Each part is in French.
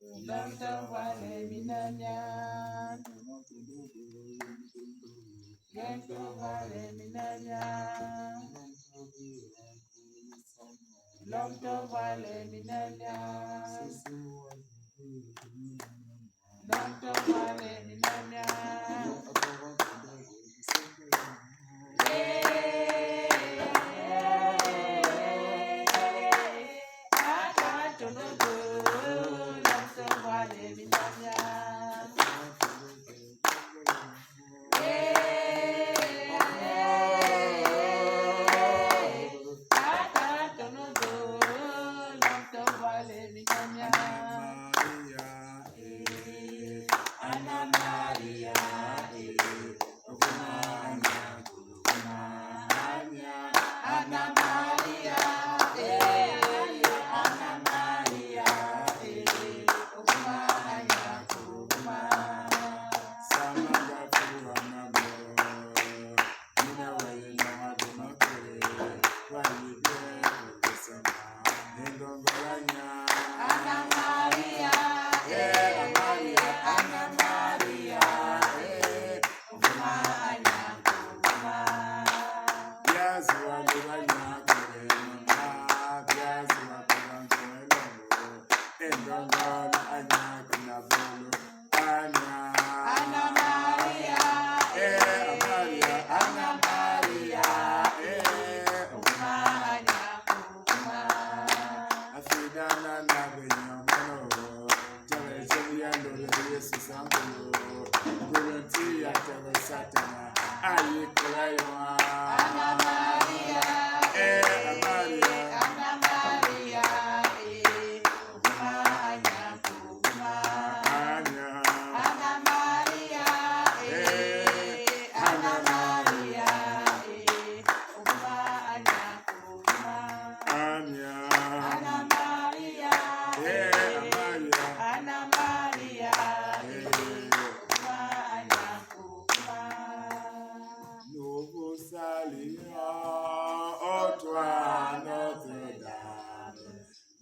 Notre voile minania. Notre voile minania. Notre voile minania. Notre voile minania.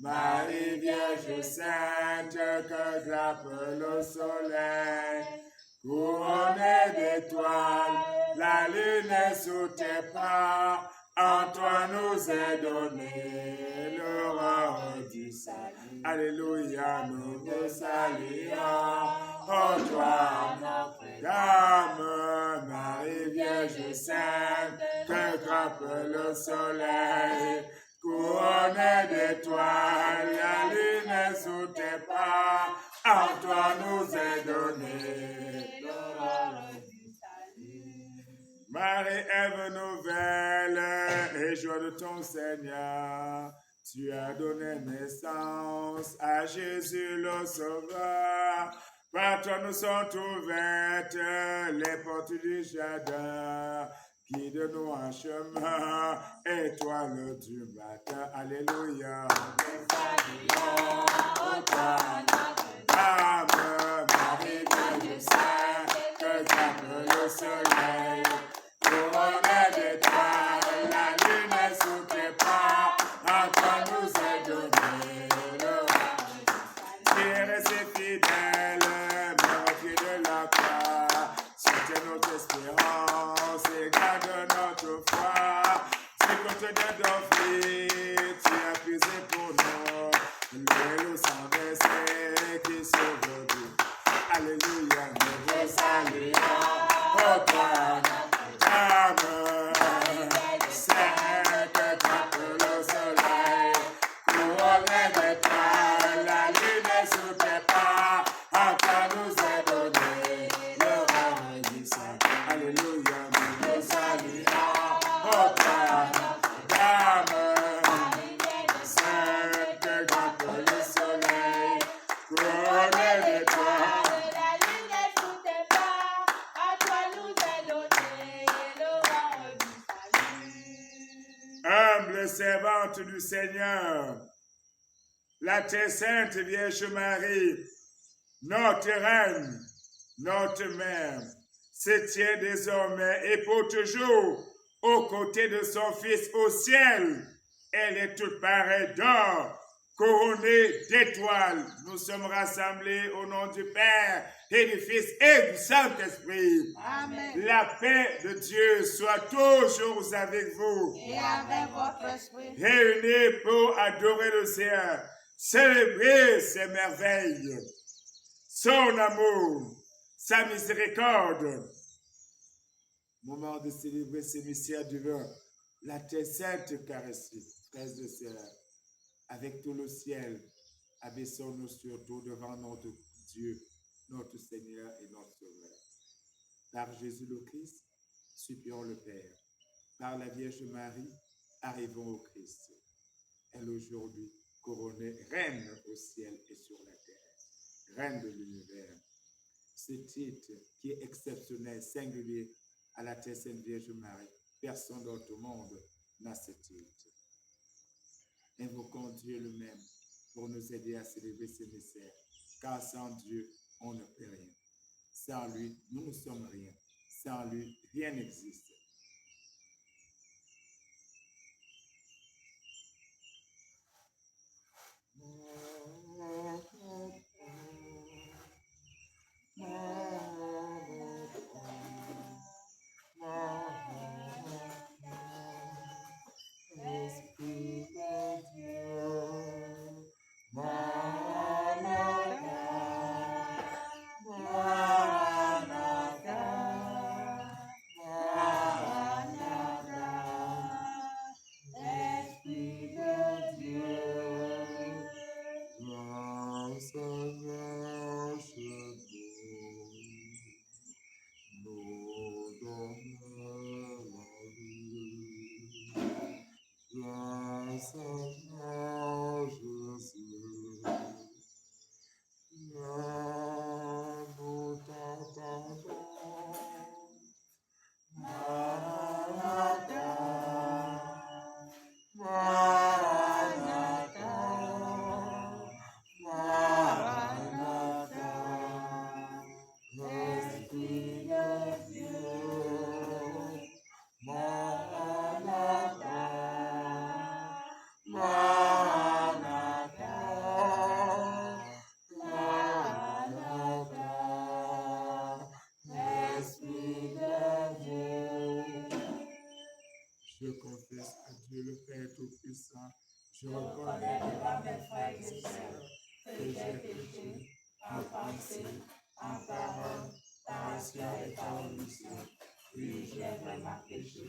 Marie Vierge Sainte, que grappe le soleil, couronnée d'étoiles, la lune est sous tes pas, en toi nous est donné l'aurore du salut. Alléluia, nous te saluons, ô toi, notre Dame, Marie Vierge Sainte, que grappe le soleil, couronnée d'étoiles, la lune est sous tes pas, en toi nous est donné l'aurore du salut. Marie-Ève nouvelle et joie de ton Seigneur, tu as donné naissance à Jésus le Sauveur. Par toi nous sont ouvertes les portes du jardin. Guide-nous en chemin, étoile du matin. Alléluia. Dame, Marie Vierge Sainte, que grappe le soleil, couronnée d'étoiles, la lune est sous tes pas, en toi nous est donné l'aurore. Tire ses fidèles, mais au pied de la croix, soutiens notre espérance et garde notre foi. Si contre des dofs, tu as puisé pour nous, le sang versé qui sauve Dieu. Alléluia, nous te saluons, ô toi, Dame, Sainte, grappe le soleil, couronnée d'étoiles, la lune est sous tes pas, en toi nous est donné l'aurore du salut. Alléluia, nous te saluons, ô toi, Dame, Sainte, grappe le soleil, couronnée d'étoiles. Humble servante du Seigneur, la très sainte Vierge Marie, notre reine, notre mère, se tient désormais et pour toujours aux côtés de son Fils au ciel. Elle est toute pareille d'or, couronnés d'étoiles. Nous sommes rassemblés au nom du Père et du Fils et du Saint-Esprit. Amen. La paix de Dieu soit toujours avec vous. Et avec votre esprit. Réunis pour adorer le Seigneur, célébrer ses merveilles, son amour, sa miséricorde. Moment de célébrer ces mystères divins. La terre sainte caressée, frères et sœurs, avec tout le ciel, abaissons-nous surtout devant notre Dieu, notre Seigneur et notre Sauveur. Par Jésus le Christ, supplions le Père. Par la Vierge Marie, arrivons au Christ. Elle aujourd'hui couronnée, reine au ciel et sur la terre, reine de l'univers. Ce titre qui est exceptionnel, singulier à la très sainte Vierge Marie, personne d'autre au monde n'a ce titre. Invoquons Dieu lui-même pour nous aider à célébrer ces mystères, car sans Dieu, on ne peut rien. Sans lui, nous ne sommes rien. Sans lui, rien n'existe. Je confesse à Dieu le Père Tout-Puissant, je reconnais devant mes frères et sœurs que j'ai péché en pensée, en parole, par action et par omission. Oui, j'ai vraiment péché.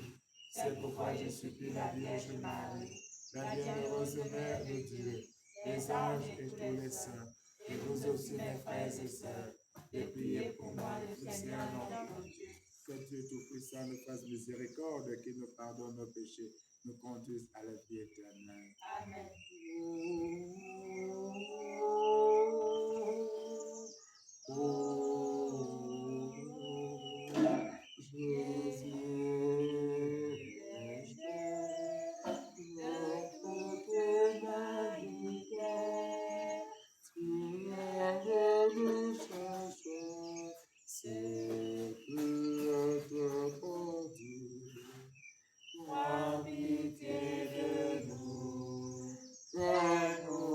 C'est pourquoi je supplie la Vierge Marie, la bienheureuse Mère de Dieu, les anges et tous les saints, et vous aussi mes frères et sœurs, de prier pour moi le Seigneur notre Dieu. Que Dieu Tout-Puissant nous fasse miséricorde, qu'il nous pardonne nos péchés, nous conduise à la vie éternelle. Amen. Prends pitié de nous, fais-nous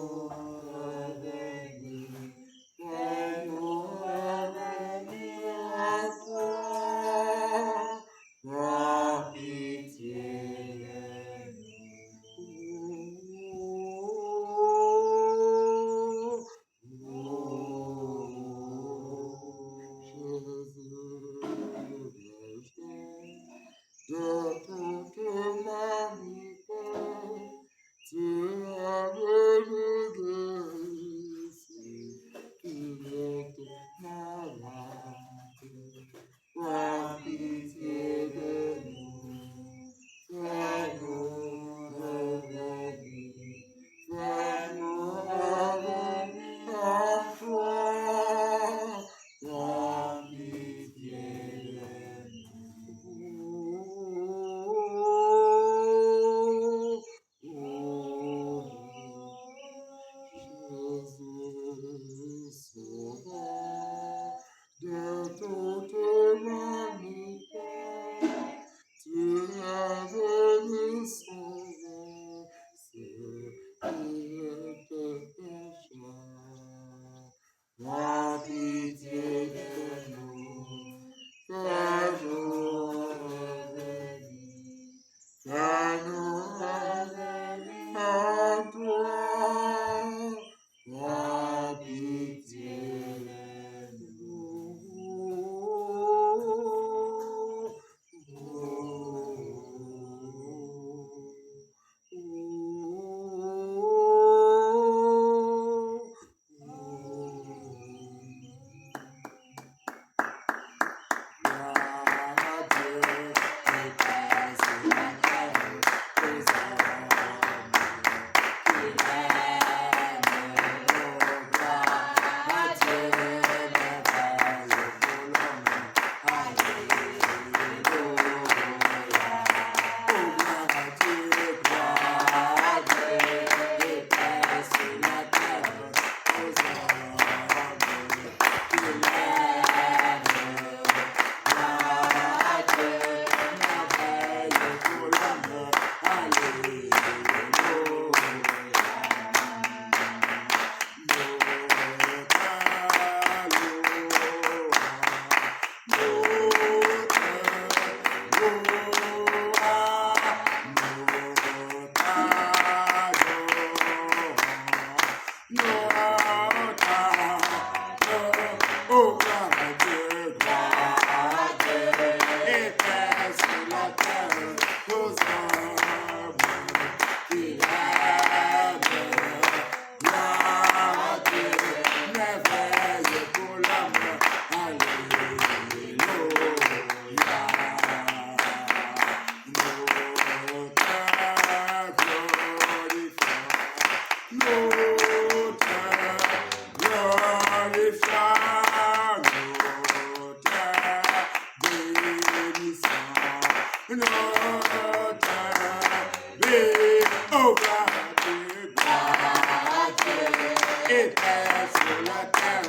la terre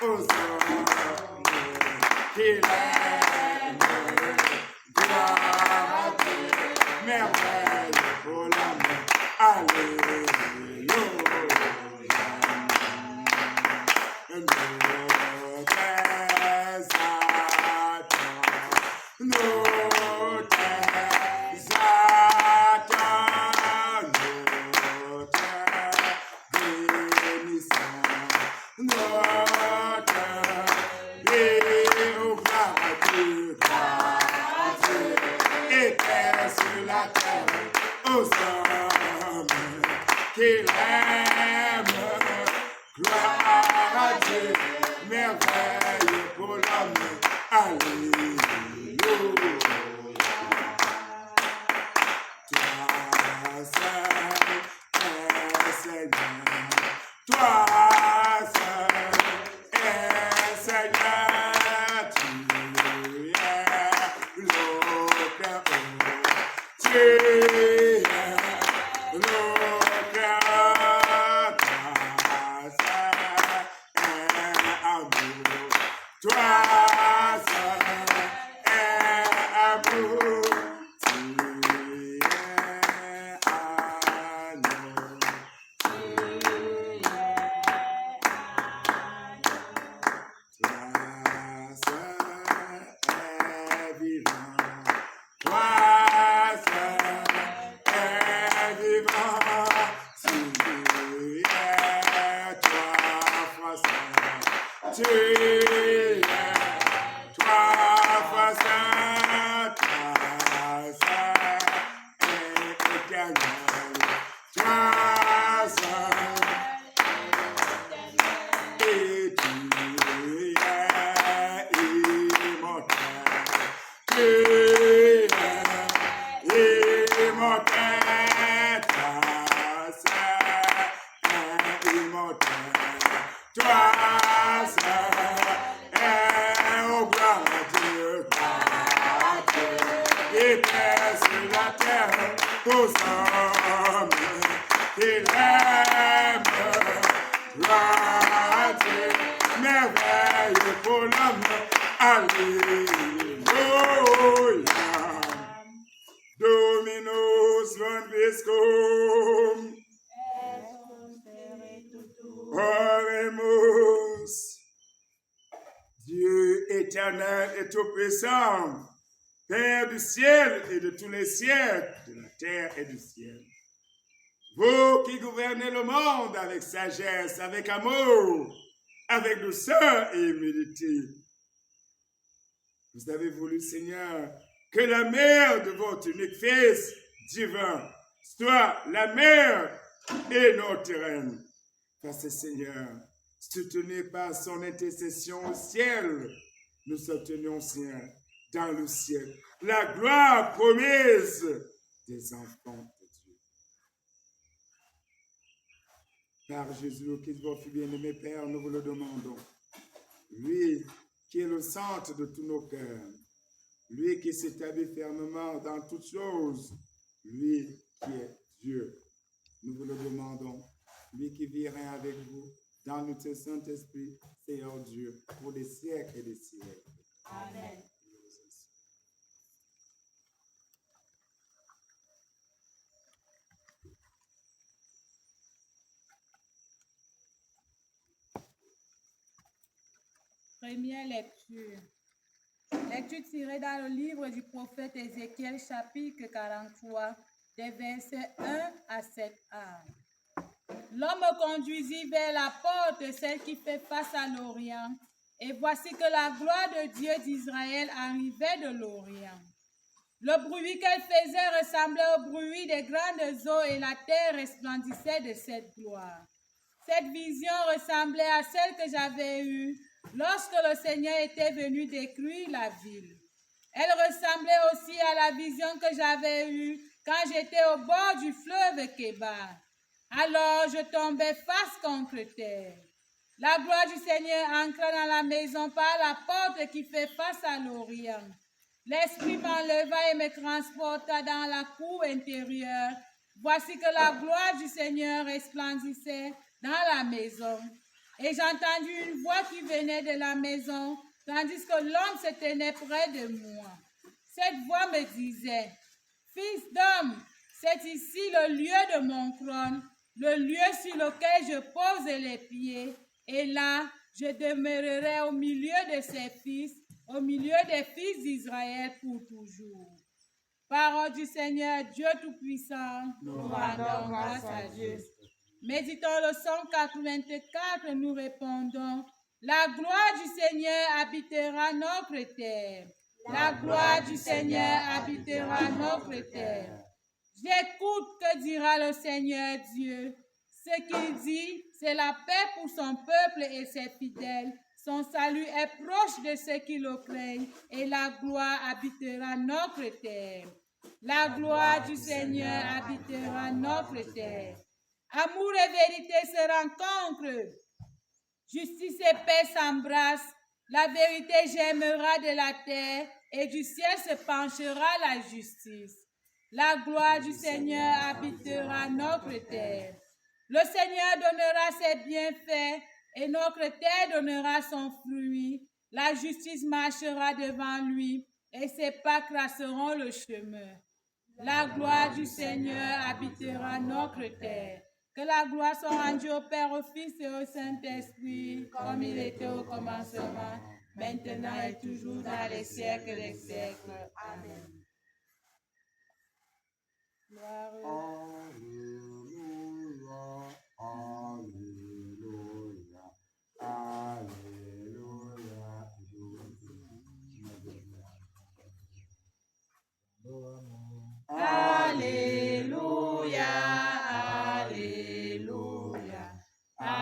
aux hommes qu'il aime. Gloire à Dieu, merveille pour l'homme. Alléluia. Sur la terre aux hommes qu'il aime. Gloire à Dieu, merveille pour l'homme. Alléluia. Toi seul es Seigneur, toi seul es Seigneur, tu es l'auteur. Tu es l'auteur, toi seul est amour, toi seul est amour, tu es agneau, toi seul est vivant, toi seul est vivant, tu es trois fois saint, tu es trois fois saint, toi seul est éternel, toi seul et tu es immortel, tu es immortel, toi seul est immortel, toi seul est au gloire à Dieu, et paix sur la terre aux hommes qu'il aime. Gloire à Dieu, merveille pour l'homme. Alléluia. Dominus vobiscum. Oremus. Dieu éternel et tout-puissant, Père du ciel et de tous les siècles, de la terre et du ciel. Vous qui gouvernez le monde avec sagesse, avec amour, avec douceur et humilité. Vous avez voulu, Seigneur, que la mère de votre unique Fils divin soit la mère et notre reine. Parce que, Seigneur, soutenu par son intercession au ciel, nous soutenons, Seigneur, dans le ciel, la gloire promise des enfants de Dieu. Par Jésus, Christ, votre bien-aimé Père, nous vous le demandons. Lui qui est le centre de tous nos cœurs, lui qui s'établit fermement dans toutes choses, lui qui est Dieu. Nous vous le demandons. Lui qui vit rien avec vous, dans notre Saint-Esprit, Seigneur Dieu, pour des siècles et des siècles. Amen. Première lecture. Lecture tirée dans le livre du prophète Ézéchiel, chapitre 43, des versets 1 à 7a. L'homme me conduisit vers la porte, celle qui fait face à l'Orient, et voici que la gloire de Dieu d'Israël arrivait de l'Orient. Le bruit qu'elle faisait ressemblait au bruit des grandes eaux et la terre resplendissait de cette gloire. Cette vision ressemblait à celle que j'avais eue lorsque le Seigneur était venu détruire la ville. Elle ressemblait aussi à la vision que j'avais eue quand j'étais au bord du fleuve Kébar. Alors je tombais face contre terre. La gloire du Seigneur entra dans la maison par la porte qui fait face à l'Orient. L'Esprit m'enleva et me transporta dans la cour intérieure. Voici que la gloire du Seigneur resplendissait dans la maison. Et j'ai entendu une voix qui venait de la maison, tandis que l'homme se tenait près de moi. Cette voix me disait, « Fils d'homme, c'est ici le lieu de mon trône, le lieu sur lequel je pose les pieds, et là, je demeurerai au milieu de ses fils, au milieu des fils d'Israël pour toujours. » Parole du Seigneur, Dieu Tout-Puissant, nous rendons grâce à Dieu. Méditons le Psaume 84, nous répondons, la gloire du Seigneur habitera notre terre. La gloire du Seigneur habitera notre terre. J'écoute que dira le Seigneur Dieu. Ce qu'il dit, c'est la paix pour son peuple et ses fidèles. Son salut est proche de ceux qui le craignent et la gloire habitera notre terre. La gloire du Seigneur habitera notre terre. Amour et vérité se rencontrent. Justice et paix s'embrassent. La vérité germera de la terre et du ciel se penchera la justice. La gloire du Seigneur habitera notre terre. Le Seigneur donnera ses bienfaits et notre terre donnera son fruit. La justice marchera devant lui et ses pas traceront le chemin. La gloire du Seigneur habitera notre terre. Que la gloire soit rendue au Père, au Fils et au Saint-Esprit, comme il était au commencement, maintenant et toujours dans les siècles des siècles. Amen. Gloire Alléluia, Alléluia, Alléluia, Alléluia, Alléluia, Alléluia,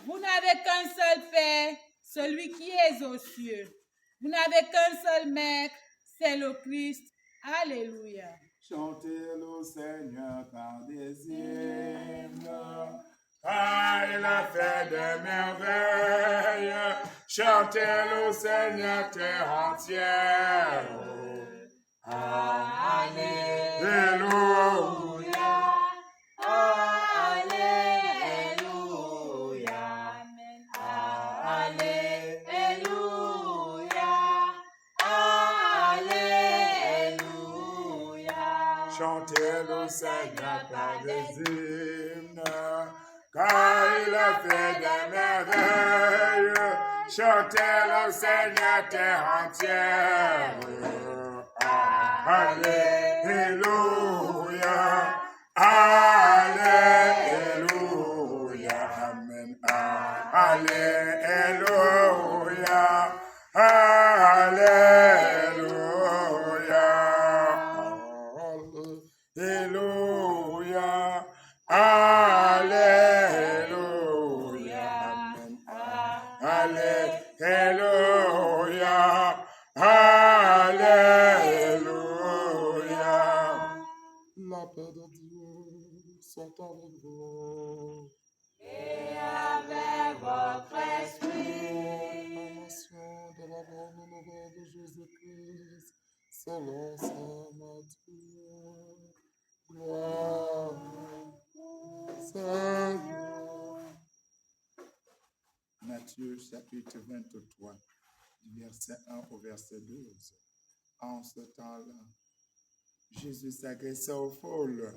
vous n'avez qu'un seul Père, celui qui est aux cieux. Vous n'avez qu'un seul Maître, c'est le Christ. Alléluia. Chantez le Seigneur par des hymnes, car il a fait des merveilles. Chantez le Seigneur terre entière. Alléluia. Alléluia. Alléluia. Alléluia. Chantez le Seigneur par des hymnes, car il a fait des merveilles. Chantez le Seigneur terre entière. Alléluia. Alléluia. Amen. Alléluia. Alléluia. Alléluia. Alléluia. Alléluia. Alléluia. La paix de Dieu soit avec vous. Et avec votre esprit. Proclamation de la bonne nouvelle de Jésus-Christ selon saint Matthieu. Gloire Seigneur. Matthieu chapitre 23, du verset 1 au verset 12. En ce temps-là, Jésus s'adressa aux foules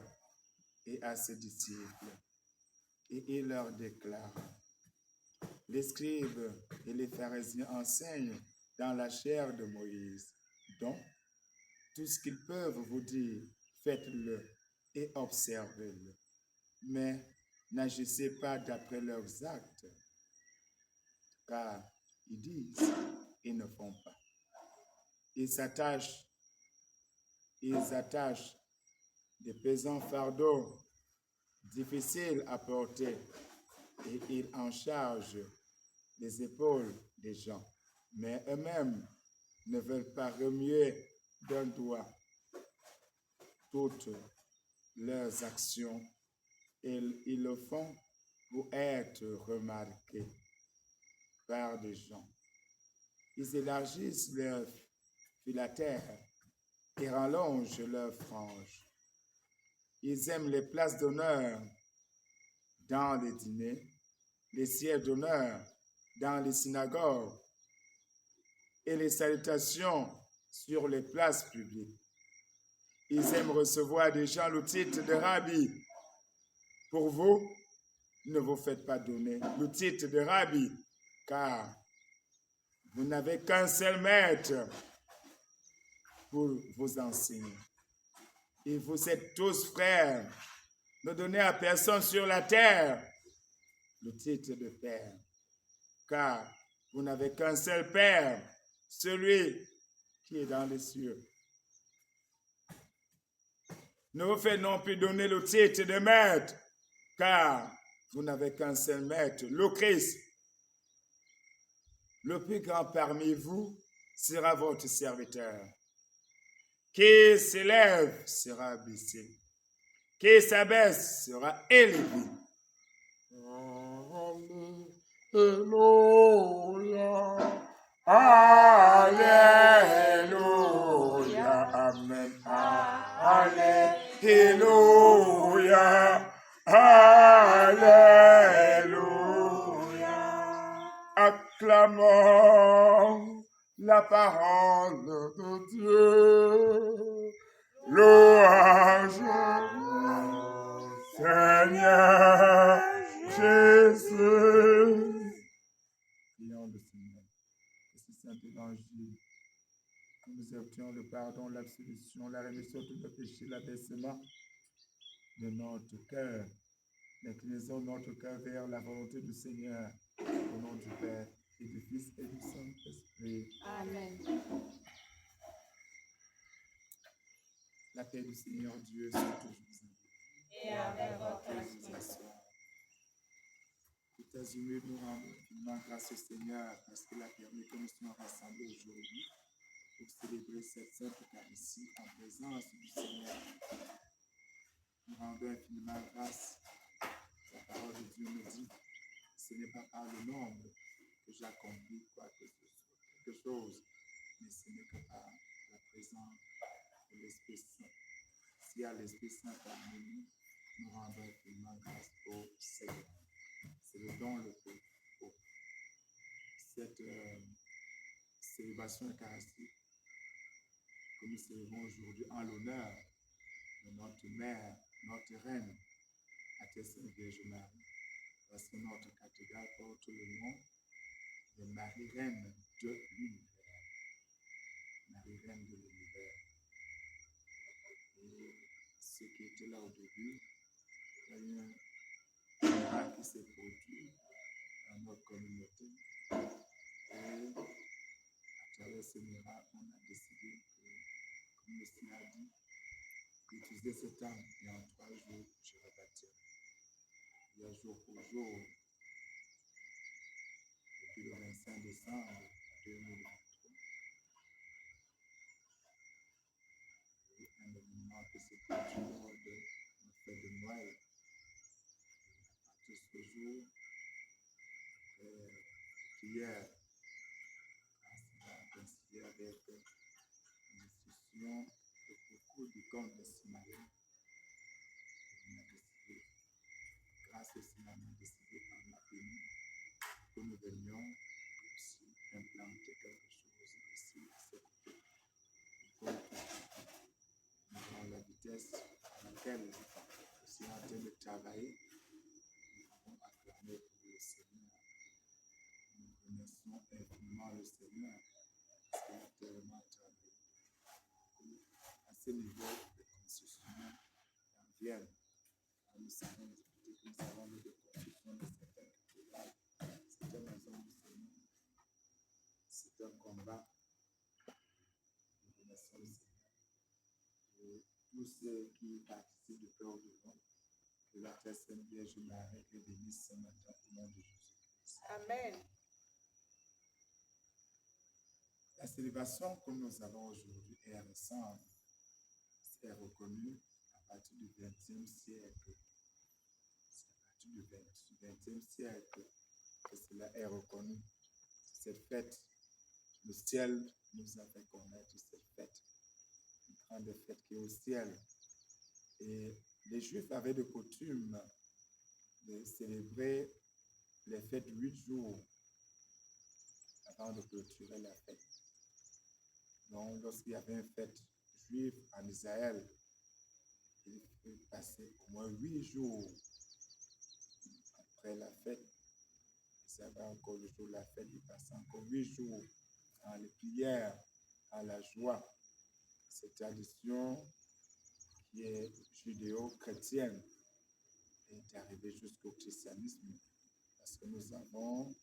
et à ses disciples, et il leur déclare, les scribes et les pharisiens enseignent dans la chair de Moïse. Donc, tout ce qu'ils peuvent vous dire, faites-le et observez-le. Mais n'agissez pas d'après leurs actes, car ils disent et ne font pas. Ils attachent des pesants fardeaux difficile à porter et il en charge les épaules des gens. Mais eux-mêmes ne veulent pas remuer d'un doigt toutes leurs actions et ils le font pour être remarqués par des gens. Ils élargissent leur filatère et rallongent leurs franges. Ils aiment les places d'honneur dans les dîners, les sièges d'honneur dans les synagogues et les salutations sur les places publiques. Ils aiment recevoir des gens le titre de rabbi. Pour vous, ne vous faites pas donner le titre de rabbi, car vous n'avez qu'un seul maître pour vous enseigner. Et vous êtes tous frères. Ne donnez à personne sur la terre le titre de père, car vous n'avez qu'un seul Père, celui qui est dans les cieux. Ne vous faites non plus donner le titre de maître, car vous n'avez qu'un seul maître, le Christ. Le plus grand parmi vous sera votre serviteur. Qui s'élève sera abaissé. Qui s'abaisse sera élevé. Alléluia. Alléluia. Amen. Alléluia. Alléluia. Acclamons la parole de Dieu. Louange au Seigneur Jésus. Prions le Seigneur. Que ce saint évangile, que nous obtenions le pardon, l'absolution, la rémission de tous nos péchés, l'abaissement de notre cœur, l'inclinaison de notre cœur vers la volonté du Seigneur, au nom du Père et du Fils et du Saint-Esprit. Amen. La paix du Seigneur Dieu soit toujours avec vous. Et avec votre esprit. Tout azimut, nous rendons infiniment grâce au Seigneur parce qu'il a permis que nous soyons rassemblés aujourd'hui pour célébrer cette sainte Eucharistie en présence du Seigneur. Nous rendons infiniment grâce. La parole de Dieu nous dit, ce n'est pas par le nombre que j'accomplis quelque chose, mais ce n'est que par la présence de l'Esprit Saint. S'il y a l'Esprit Saint parmi nous, nous rendons infiniment grâce au Seigneur. C'est le don le plus beau. Cette célébration eucharistique que nous célébrons aujourd'hui en l'honneur de notre mère, notre reine, la Sainte Vierge Marie, parce que notre cathédrale porte le nom de Marie-Reine de l'univers. Marie-Reine de l'univers. Et ceux qui étaient là au début, il y a eu un miracle qui s'est produit dans notre communauté. Et à travers ce miracle, on a décidé que, comme le Seigneur a dit, d'utiliser ce temps et en 3 jours, je rebâtirai. Il y a jour pour jour, depuis le 25 décembre 2023, un événement qui s'est produit lors de la fête de Noël. À partir de ce jour, prière, à coïncider avec l'institution de beaucoup du camp de Simarie. On a décidé, grâce au Seigneur, on a décidé par la bénie que nous venions aussi implanter quelque chose ici à ce côté. Donc, nous avons la vitesse à laquelle nous sommes en train de travailler. Nous avons acclamé pour le Seigneur. Nous remercions infiniment le Seigneur parce qu'il a tellement travaillé. À ce niveau de construction en Vienne, nous savons que nous avons mis de construction de certaines cathédrales. C'est une maison du Seigneur. C'est un combat. Nous remercions le Seigneur. Et tous ceux qui participent de cœur au devant, Que la très sainte Vierge Marie est bénisse ce matin au nom de Jésus. Amen. La célébration que nous avons aujourd'hui est récente. C'est reconnu à partir du XXe siècle. C'est à partir du XXe siècle que cela est reconnu. Cette fête, le ciel nous a fait connaître cette fête. Une grande fête qui est au ciel. Et les Juifs avaient de coutume de célébrer les fêtes 8 jours avant de clôturer la fête. Donc, lorsqu'il y avait une fête juive en Israël, il faut passer au moins 8 jours après la fête. Ça va encore le jour de la fête, il passe encore 8 jours dans les prières, à la joie. Cette tradition qui est judéo-chrétienne est arrivée jusqu'au christianisme parce que nous avons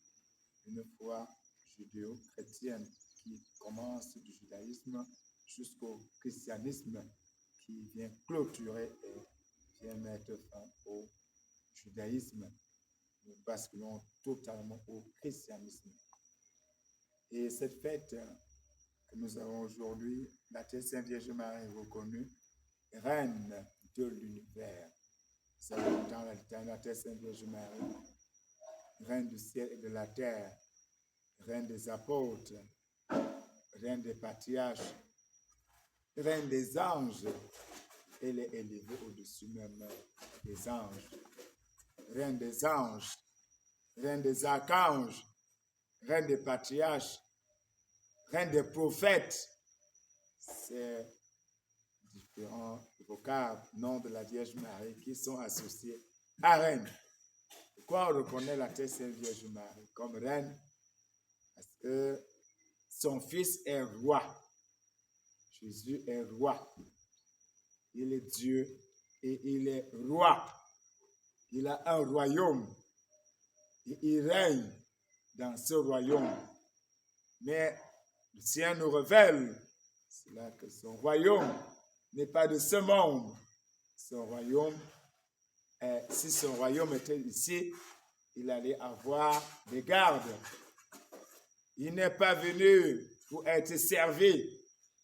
une foi judéo-chrétienne qui commence du judaïsme jusqu'au christianisme qui vient clôturer et vient mettre fin au judaïsme. Nous basculons totalement au christianisme. Et cette fête que nous avons aujourd'hui, la très sainte Vierge Marie est reconnue reine de l'univers. C'est dans la très sainte Vierge Marie, reine du ciel et de la terre, reine des apôtres, reine des patriarches, reine des anges. Elle est élevée au-dessus même des anges. Reine des anges, reine des archanges, reine des patriarches, reine des prophètes. C'est différents vocables, noms de la Vierge Marie qui sont associés à reine. Pourquoi on reconnaît la très sainte Vierge Marie comme reine? Parce que son fils est roi. Jésus est roi. Il est Dieu et il est roi. Il a un royaume et il règne dans ce royaume. Mais le Seigneur nous révèle cela que son royaume n'est pas de ce monde. Son royaume, si son royaume était ici, il allait avoir des gardes. Il n'est pas venu pour être servi,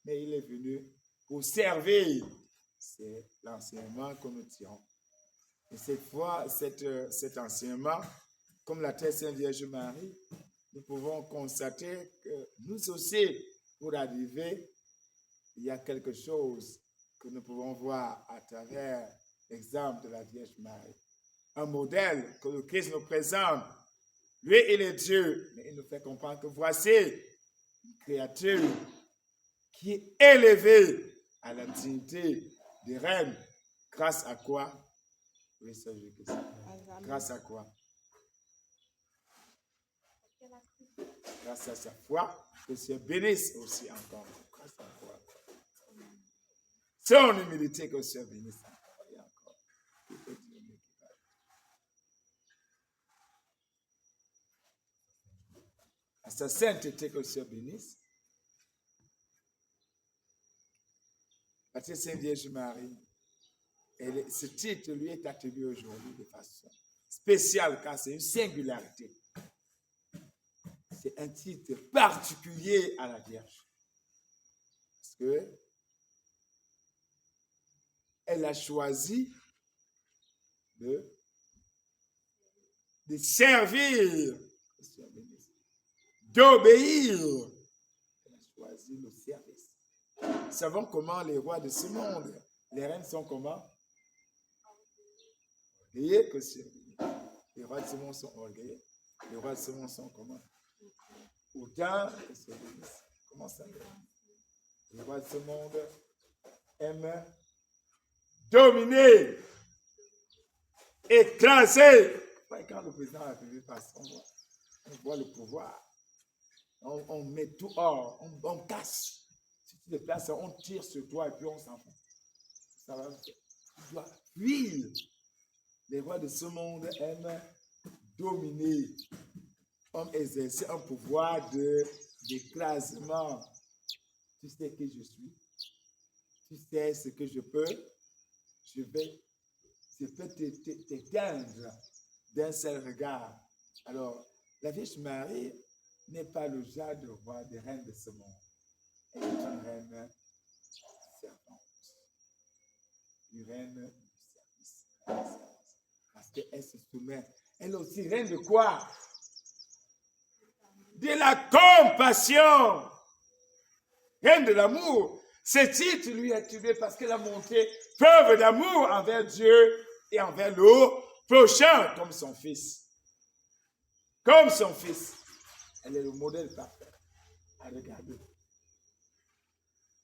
mais il est venu pour servir. C'est l'enseignement que nous tirons. Et cette fois, cet enseignement, comme la très sainte Vierge Marie, nous pouvons constater que nous aussi, pour arriver, il y a quelque chose que nous pouvons voir à travers l'exemple de la Vierge Marie. Un modèle que le Christ nous présente. Lui, il est Dieu, mais il nous fait comprendre que voici une créature qui est élevée à la dignité de reine. Grâce à quoi? Oui, ça, je dis ça. Grâce à quoi? Grâce à sa foi, que le Seigneur bénisse aussi encore. Grâce à quoi? Son humilité, que le Seigneur bénisse encore et encore. À sa sainteté, que le Seigneur bénisse. La très sainte Vierge Marie, ce titre lui est attribué aujourd'hui de façon spéciale car c'est une singularité. C'est un titre particulier à la Vierge. Parce que elle a choisi de servir, d'obéir. Elle a choisi le service. Nous savons comment les rois de ce monde, les reines sont comment? Orgueilleux que servir. Les rois de ce monde sont orgueilleux. Les rois de ce monde sont comment? Autant que servir. Comment ça va? Les rois de ce monde aiment dominer, écraser. Quand le président de la République passe, on voit le pouvoir. On met tout hors, on casse. Si tu te déplaces, on tire sur toi et puis on s'en fout. Ça va. Tu dois fuir. Les rois de ce monde aiment dominer, aiment exercer un pouvoir d'écrasement. Tu sais qui je suis. Tu sais ce que je peux. Je vais peut t'éteindre d'un seul regard. Alors, la Vierge Marie n'est pas le genre de roi, de reine de ce monde. Elle est une reine servante. Une reine du service. Parce qu'elle se soumet. Elle est aussi reine de quoi? De la compassion. Reine de l'amour. Ce titre lui est attribué parce qu'elle a montré preuve d'amour envers Dieu et envers le prochain comme son fils. Comme son fils. Elle est le modèle parfait à regarder.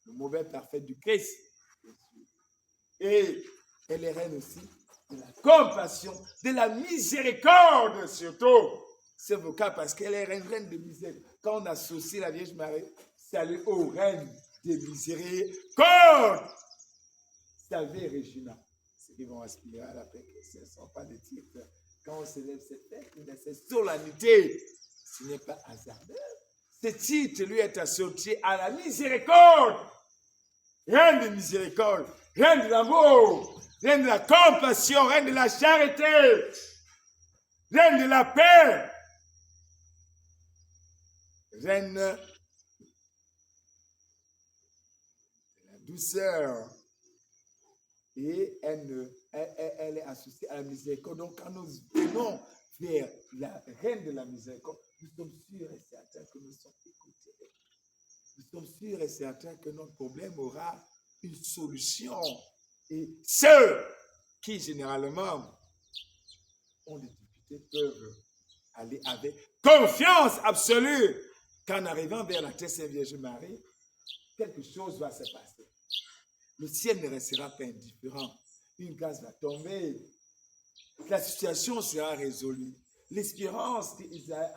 Le modèle parfait du Christ. Et elle est reine aussi de la compassion, de la miséricorde surtout. C'est vocal parce qu'elle est reine de miséricorde. Quand on associe la Vierge Marie, c'est aller aux reines de miséricorde. Salve Regina. Ceux qui vont aspirer à la paix, ce ne sont pas des titres. Quand on célèbre cette fête, cette solennité, ce n'est pas hasardeux. Ce titre lui est associé à la miséricorde. Reine de miséricorde, reine de l'amour, reine de la compassion, reine de la charité, reine de la paix, reine de la douceur. Et elle est associée à la miséricorde. Donc, quand nous venons vers la reine de la miséricorde, nous sommes sûrs et certains que nous sommes écoutés. Nous sommes sûrs et certains que notre problème aura une solution. Et ceux qui, généralement, ont des difficultés peuvent aller avec confiance absolue qu'en arrivant vers la très sainte Vierge Marie, quelque chose va se passer. Le ciel ne restera pas indifférent. Une grâce va tomber. La situation sera résolue. L'espérance qu'Israël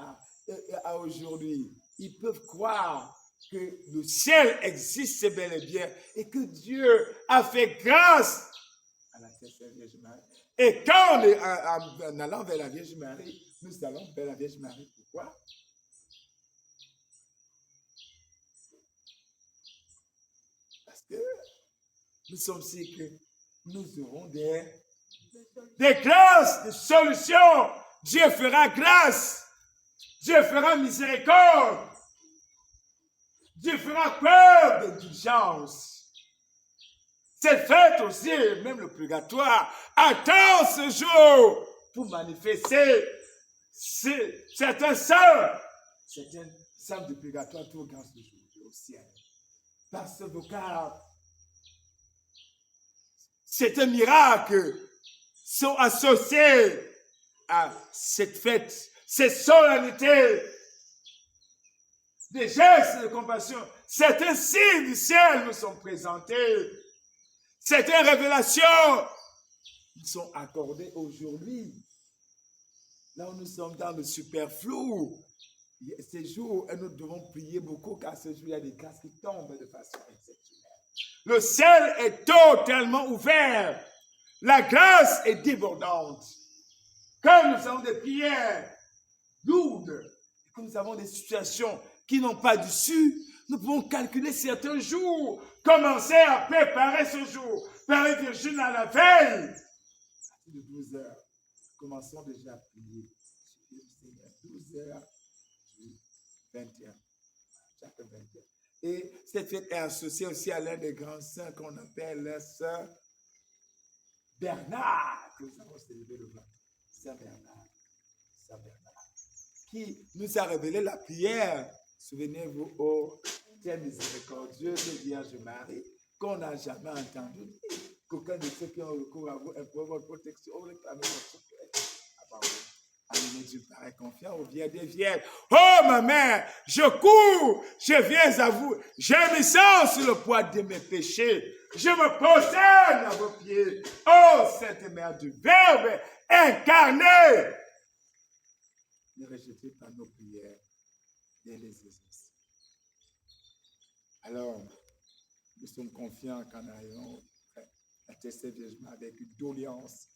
a aujourd'hui, ils peuvent croire que le ciel existe bel et bien et que Dieu a fait grâce à la Vierge Marie. Et quand en allant vers la Vierge Marie, nous allons vers la Vierge Marie. Pourquoi? Parce que nous sommes sûrs que nous aurons des grâces, des solutions. Dieu fera grâce. Dieu fera miséricorde. Dieu fera preuve d'indulgence. Cette fête aussi, même le purgatoire, attend ce jour pour manifester certains saints du purgatoire tout grâce du jour au ciel. Parce que c'est un miracle sont associés à cette fête, cette solennité, des gestes de compassion. Certains signes du ciel nous sont présentés. Certaines révélations nous sont accordées aujourd'hui. Là où nous sommes dans le superflu, ces jours, nous devons prier beaucoup car ce jour, il y a des grâces qui tombent de façon exceptionnelle. Le ciel est totalement ouvert. La grâce est débordante. Quand nous avons des prières lourdes, quand nous avons des situations qui n'ont pas d'issue, nous pouvons calculer certains jours, commencer à préparer ce jour, Père Virgile à la veille. À partir de 12 heures, commençons déjà à prier. 12 heures, 21, chaque 21. Et cette fête est associée aussi à l'un des grands saints qu'on appelle Saint Bernard, que nous avons célébré le 20. Saint Bernard, qui nous a révélé la prière. Souvenez-vous, ô très miséricordieux de Vierge Marie, qu'on n'a jamais entendu dire qu'aucun de ceux qui ont recours à vous implore votre protection, réclamez votre souffrance. Amenez Dieu paraît confiant aux vierges des vierges. Oh ma mère, je cours, je viens à vous, je me sens sur le poids de mes péchés. Je me prosterne à vos pieds. Oh Sainte Mère du Verbe incarné. Ne rejetez pas nos prières et les exaucez. Alors, nous sommes confiants qu'en arrivant à tester Vierge avec une doléance,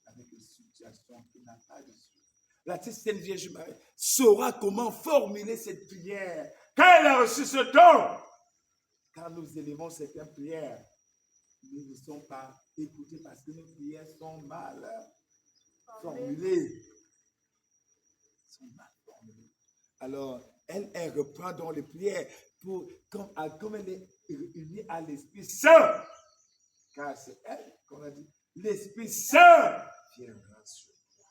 avec une situation qui n'a pas de suite. La Sainte Vierge Marie saura comment formuler cette prière. Quand elle a reçu ce don, quand nous élevons cette prière, nous ne sommes pas écoutés parce que nos prières sont mal formulées. Alors, elle reprend dans les prières comme elle est unie à l'Esprit Saint. Car c'est elle qu'on a dit, l'Esprit Saint viendra sur toi.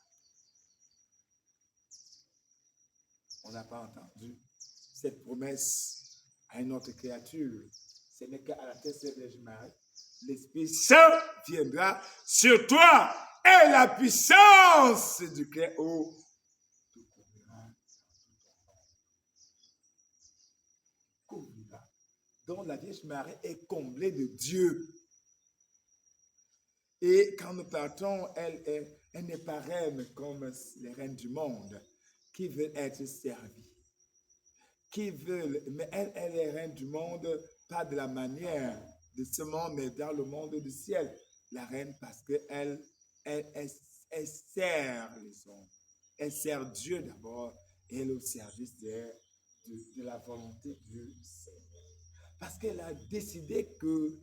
On n'a pas entendu cette promesse à une autre créature. Ce n'est qu'à la tête de Vierge Marie. L'Esprit Saint viendra sur toi et la puissance du Très-Haut te couvrira. Donc la Vierge Marie est comblée de Dieu. Et quand nous partons, elle n'est pas reine comme les reines du monde qui veulent être servies. Mais elle est reine du monde, pas de la manière de ce monde, mais dans le monde du ciel. La reine parce qu'elle sert les hommes. Elle sert Dieu d'abord et elle est au service de la volonté du Seigneur. Parce qu'elle a décidé que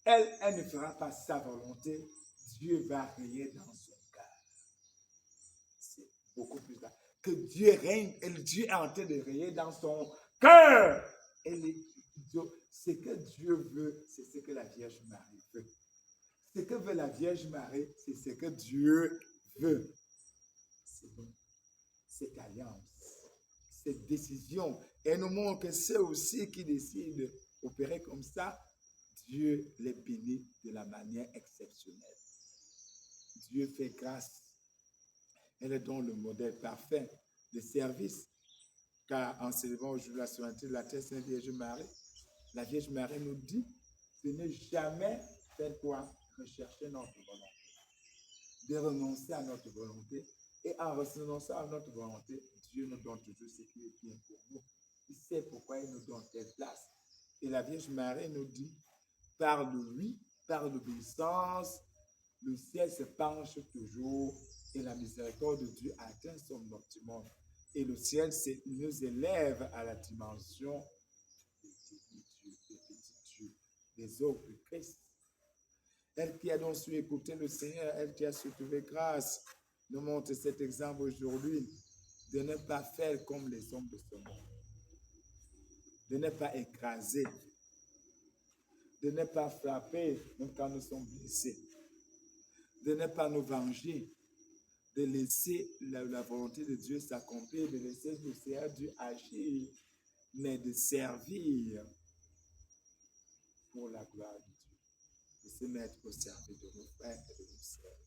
elle ne fera pas sa volonté. Dieu va régner dans son cœur. C'est beaucoup plus là. Que Dieu règne, et Dieu est en train de régner dans son cœur. Ce que Dieu veut, c'est ce que la Vierge Marie veut. Ce que veut la Vierge Marie, c'est ce que Dieu veut. C'est donc cette alliance, cette décision. Et nous montre que ceux aussi qui décident d'opérer comme ça, Dieu les bénit de la manière exceptionnelle. Dieu fait grâce. Elle est donc le modèle parfait de service. Car en célébrant aujourd'hui la solennité de la très sainte Vierge Marie, la Vierge Marie nous dit de ne jamais faire quoi? Rechercher notre volonté. De renoncer à notre volonté. Et en renonçant à notre volonté, Dieu nous donne toujours ce qui est bien pour nous. Il sait pourquoi il nous donne telle place. Et la Vierge Marie nous dit, par lui, par l'obéissance, le ciel se penche toujours et la miséricorde de Dieu atteint son optimum. Et le ciel nous élève à la dimension des petits dieux, des œuvres de Christ. Elle qui a donc su écouter le Seigneur, elle qui a su trouver grâce, nous montre cet exemple aujourd'hui de ne pas faire comme les hommes de ce monde, de ne pas écraser, de ne pas frapper même quand nous sommes blessés, de ne pas nous venger, de laisser la volonté de Dieu s'accomplir, de laisser le Seigneur Dieu agir, mais de servir pour la gloire de Dieu, de se mettre au service de nos frères et de nos sœurs.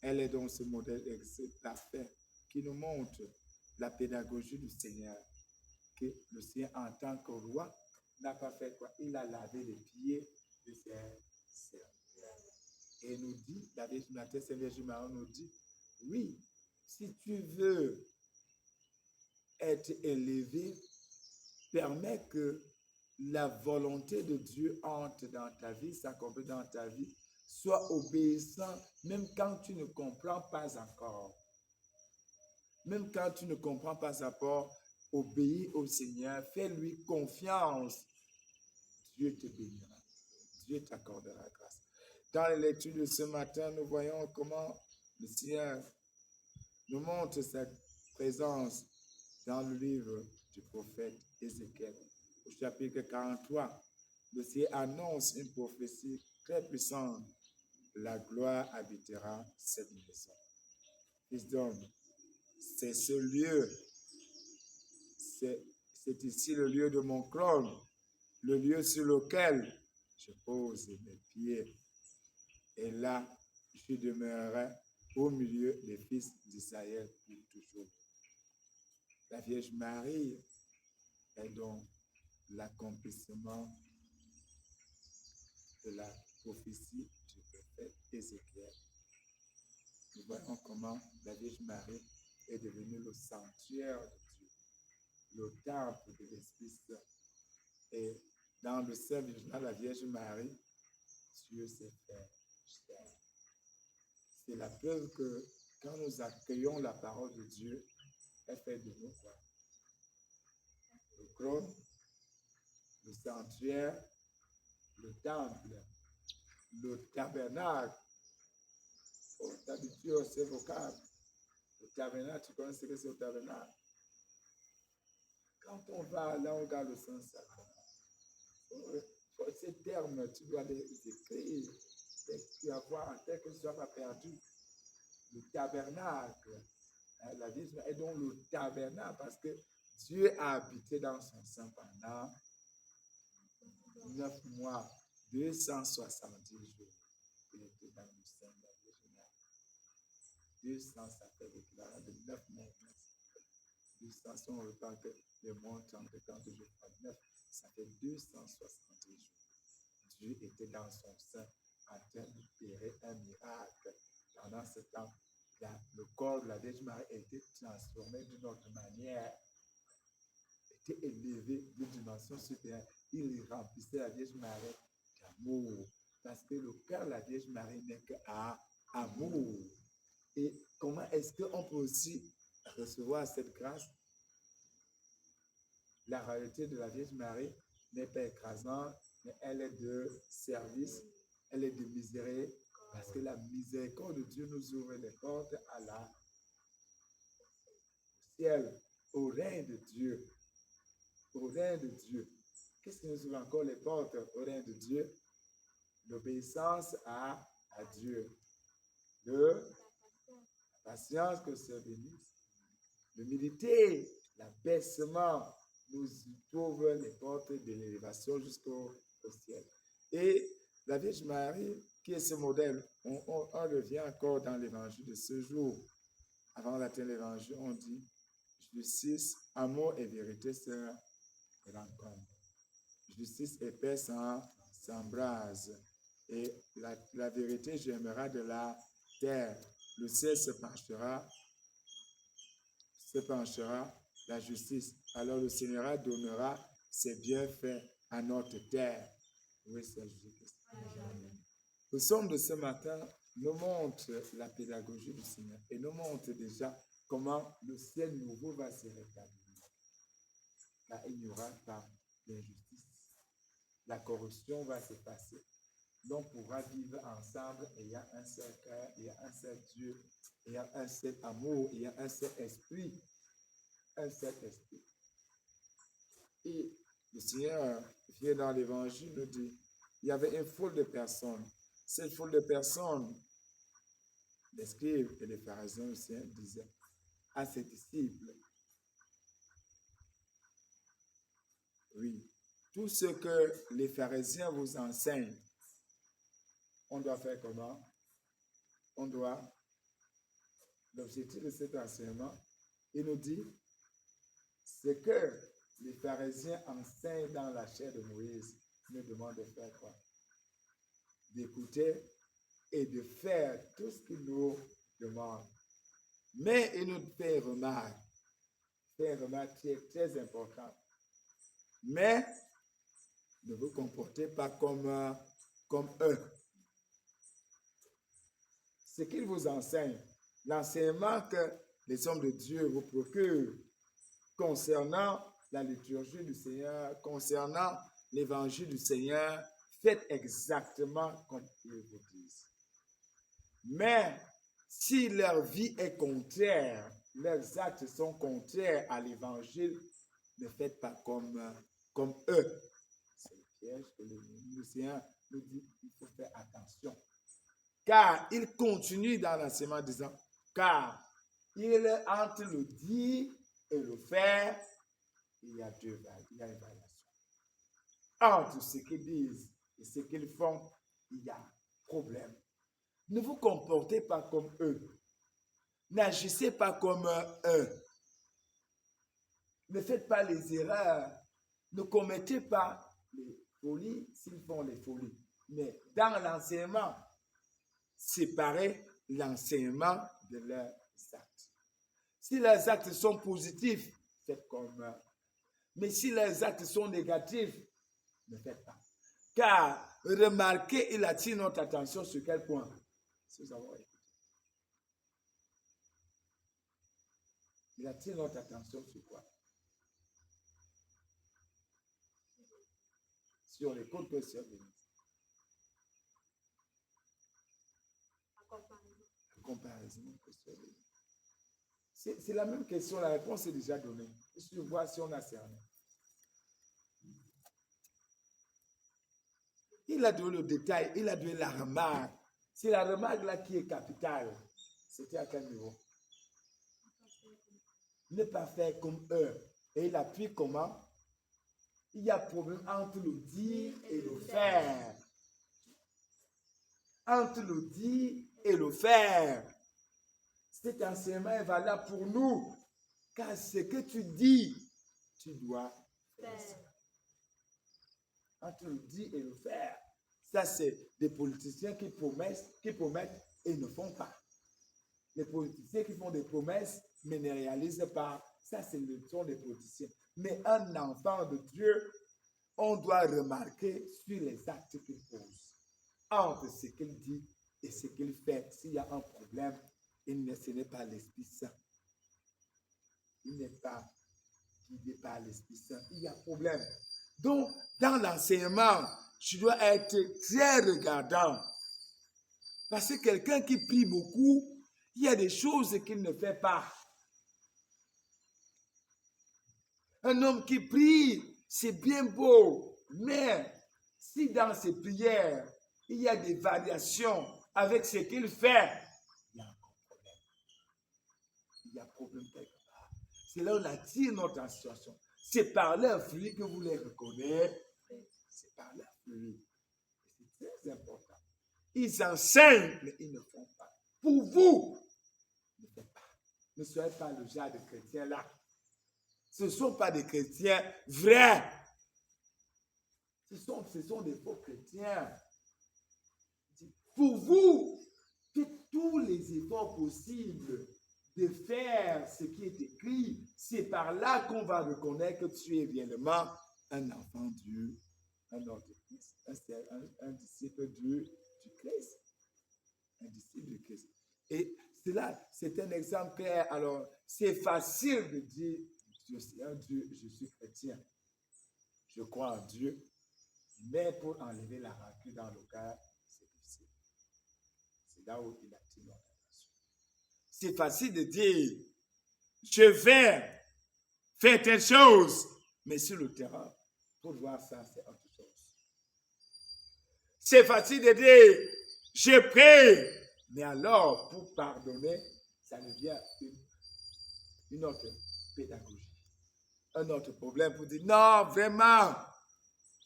Elle est donc ce modèle parfait qui nous montre la pédagogie du Seigneur, que le Seigneur en tant que roi n'a pas fait quoi? Il a lavé les pieds de ses serviteurs. Et nous dit, la Vierge Marie nous dit, oui, si tu veux être élevé, permets que la volonté de Dieu entre dans ta vie, s'accomplit dans ta vie, sois obéissant, même quand tu ne comprends pas encore. Même quand tu ne comprends pas encore, obéis au Seigneur, fais-lui confiance. Dieu te bénira, Dieu t'accordera grâce. Dans les lectures de ce matin, nous voyons comment le Seigneur nous montre sa présence dans le livre du prophète Ézéchiel. Au chapitre 43, le Seigneur annonce une prophétie très puissante. La gloire habitera cette maison. Fils d'homme, c'est ce lieu, c'est ici le lieu de mon trône, le lieu sur lequel je pose mes pieds. Et là, je demeurerai au milieu des fils d'Israël pour toujours. La Vierge Marie est donc l'accomplissement de la prophétie du prophète Ézéchiel. Nous voyons comment la Vierge Marie est devenue le sanctuaire de Dieu, le temple de l'Esprit Saint. Et dans le sein de la Vierge Marie, Dieu s'est fait chair. C'est la preuve que quand nous accueillons la parole de Dieu, elle fait de nous quoi? Le trône, le sanctuaire le temple, le tabernacle. Oh, d'habitude, c'est vocable. Le tabernacle, tu connais ce que c'est le tabernacle? Quand on va là, on regarde le sens sacré. Ces termes, tu dois les écrire. Tu vas voir en tel que tu ne sois pas perdu. Le tabernacle, la Vierge Marie est donc le tabernacle parce que Dieu a habité dans son sein pendant 9 mois, 270 jours. Il était dans le sein de la Vierge Marie. 200, ça fait l'équivalent de 9 mois. 200, si on reprend que les montants de quand je prends 9, ça fait 270 jours. Dieu était dans son sein en train d'opérer un miracle. Pendant ce temps, le corps de la Vierge Marie a été transformé d'une autre manière, était élevé d'une dimension supérieure. Il remplissait la Vierge Marie d'amour. Parce que le cœur de la Vierge Marie n'est qu'à amour. Et comment est-ce qu'on peut aussi recevoir cette grâce? La réalité de la Vierge Marie n'est pas écrasante, mais elle est de service, elle est de miséricorde, parce que la miséricorde de Dieu nous ouvre les portes à la ciel, au règne de Dieu. Au règne de Dieu. Qu'est-ce qui nous ouvre encore les portes au règne de Dieu? L'obéissance à Dieu. La patience que se bénisse. L'humilité, l'abaissement nous ouvre les portes de l'élévation jusqu'au ciel. Et la Vierge Marie, qui est ce modèle, on revient encore dans l'évangile de ce jour. Avant d'atteindre l'évangile, on dit justice, amour et vérité se rencontrent. Justice et paix s'embrasent. Et la vérité germera de la terre. Le ciel se penchera, la justice. Alors le Seigneur donnera ses bienfaits à notre terre. Oui, c'est juste. Le somme de ce matin nous montre la pédagogie du Seigneur et nous montre déjà comment le ciel nouveau va se rétablir. Car il n'y aura pas d'injustice. La corruption va se passer. L'on pourra vivre ensemble et il y a un seul cœur, il y a un seul Dieu, il y a un seul amour, il y a un seul esprit. Un seul esprit. Et le Seigneur vient dans l'évangile nous dit, il y avait une foule de personnes. Cette foule de personnes, les scribes et les pharisiens aussi disaient à ses disciples, oui, tout ce que les pharisiens vous enseignent, on doit faire comment? On doit, l'objectif de cet enseignement, il nous dit, c'est que les pharisiens enseignent dans la chair de Moïse, nous demandent de faire quoi? D'écouter et de faire tout ce qu'ils nous demandent. Mais il nous fait une remarque qui est très importante. Mais ne vous comportez pas comme eux. Ce qu'ils vous enseignent, l'enseignement que les hommes de Dieu vous procurent concernant la liturgie du Seigneur, concernant l'évangile du Seigneur, faites exactement comme ils vous disent. Mais si leur vie est contraire, leurs actes sont contraires à l'évangile, ne faites pas comme eux. C'est le piège que le Seigneur nous dit, il faut faire attention. Car il continue dans l'enseignement en disant, car il entre le dire et le faire, il y a une variation. Entre ce qu'ils disent et ce qu'ils font, il y a problème. Ne vous comportez pas comme eux. N'agissez pas comme eux. Ne faites pas les erreurs. Ne commettez pas les folies s'ils font les folies. Mais dans l'enseignement, séparez l'enseignement de leurs actes. Si leurs actes sont positifs, faites comme eux. Mais si les actes sont négatifs, ne faites pas. Car, remarquez, il attire notre attention sur quel point? Si nous avons écouté. Il attire notre attention sur quoi? Sur les côtes que sur Venise. Comparaison. C'est la même question, la réponse est déjà donnée. Je vois si on a cerné. Il a donné le détail, il a donné la remarque. C'est la remarque là qui est capitale. C'était à quel niveau? Ne pas faire comme eux. Et il appuie comment? Il y a problème entre le dire et le faire. Entre le dire et le faire. Cet enseignement est valable pour nous. Car ce que tu dis, tu dois faire. Entre le dire et le faire. Ça, c'est des politiciens qui promettent et ne font pas. Les politiciens qui font des promesses mais ne réalisent pas. Ça, sont des politiciens. Mais un enfant de Dieu, on doit remarquer sur les actes qu'il pose. Entre ce qu'il dit et ce qu'il fait. S'il y a un problème, ce n'est pas l'Esprit Saint. Il n'est pas guidé par l'Esprit Saint. Il y a problème. Donc, dans l'enseignement, tu dois être très regardant. Parce que quelqu'un qui prie beaucoup, il y a des choses qu'il ne fait pas. Un homme qui prie, c'est bien beau, mais si dans ses prières, il y a des variations avec ce qu'il fait, il y a un problème. Il y a un problème quelque part. C'est là où on attire notre situation. C'est par leur fruit que vous les reconnaissez. C'est par leur fruit. C'est très important. Ils enseignent, mais ils ne font pas. Pour vous, ne faites pas. Ne soyez pas le genre de chrétiens là. Ce ne sont pas des chrétiens vrais. Ce sont des faux chrétiens. Pour vous, faites tous les efforts possibles de faire ce qui est écrit. C'est par là qu'on va reconnaître que tu es réellement un enfant de Dieu, un ordre de Christ, un disciple du Christ. Un disciple du Christ. Et cela, c'est un exemple clair. Alors, c'est facile de dire, je suis un Dieu, je suis chrétien. Je crois en Dieu. Mais pour enlever la rancune dans le cœur, c'est difficile. C'est là où il attire notre attention. C'est facile de dire, je vais faire telle chose, mais sur le terrain, pour voir ça, c'est autre chose. C'est facile de dire, je prie, mais alors, pour pardonner, ça devient une autre pédagogie. Un autre problème pour dire, non, vraiment,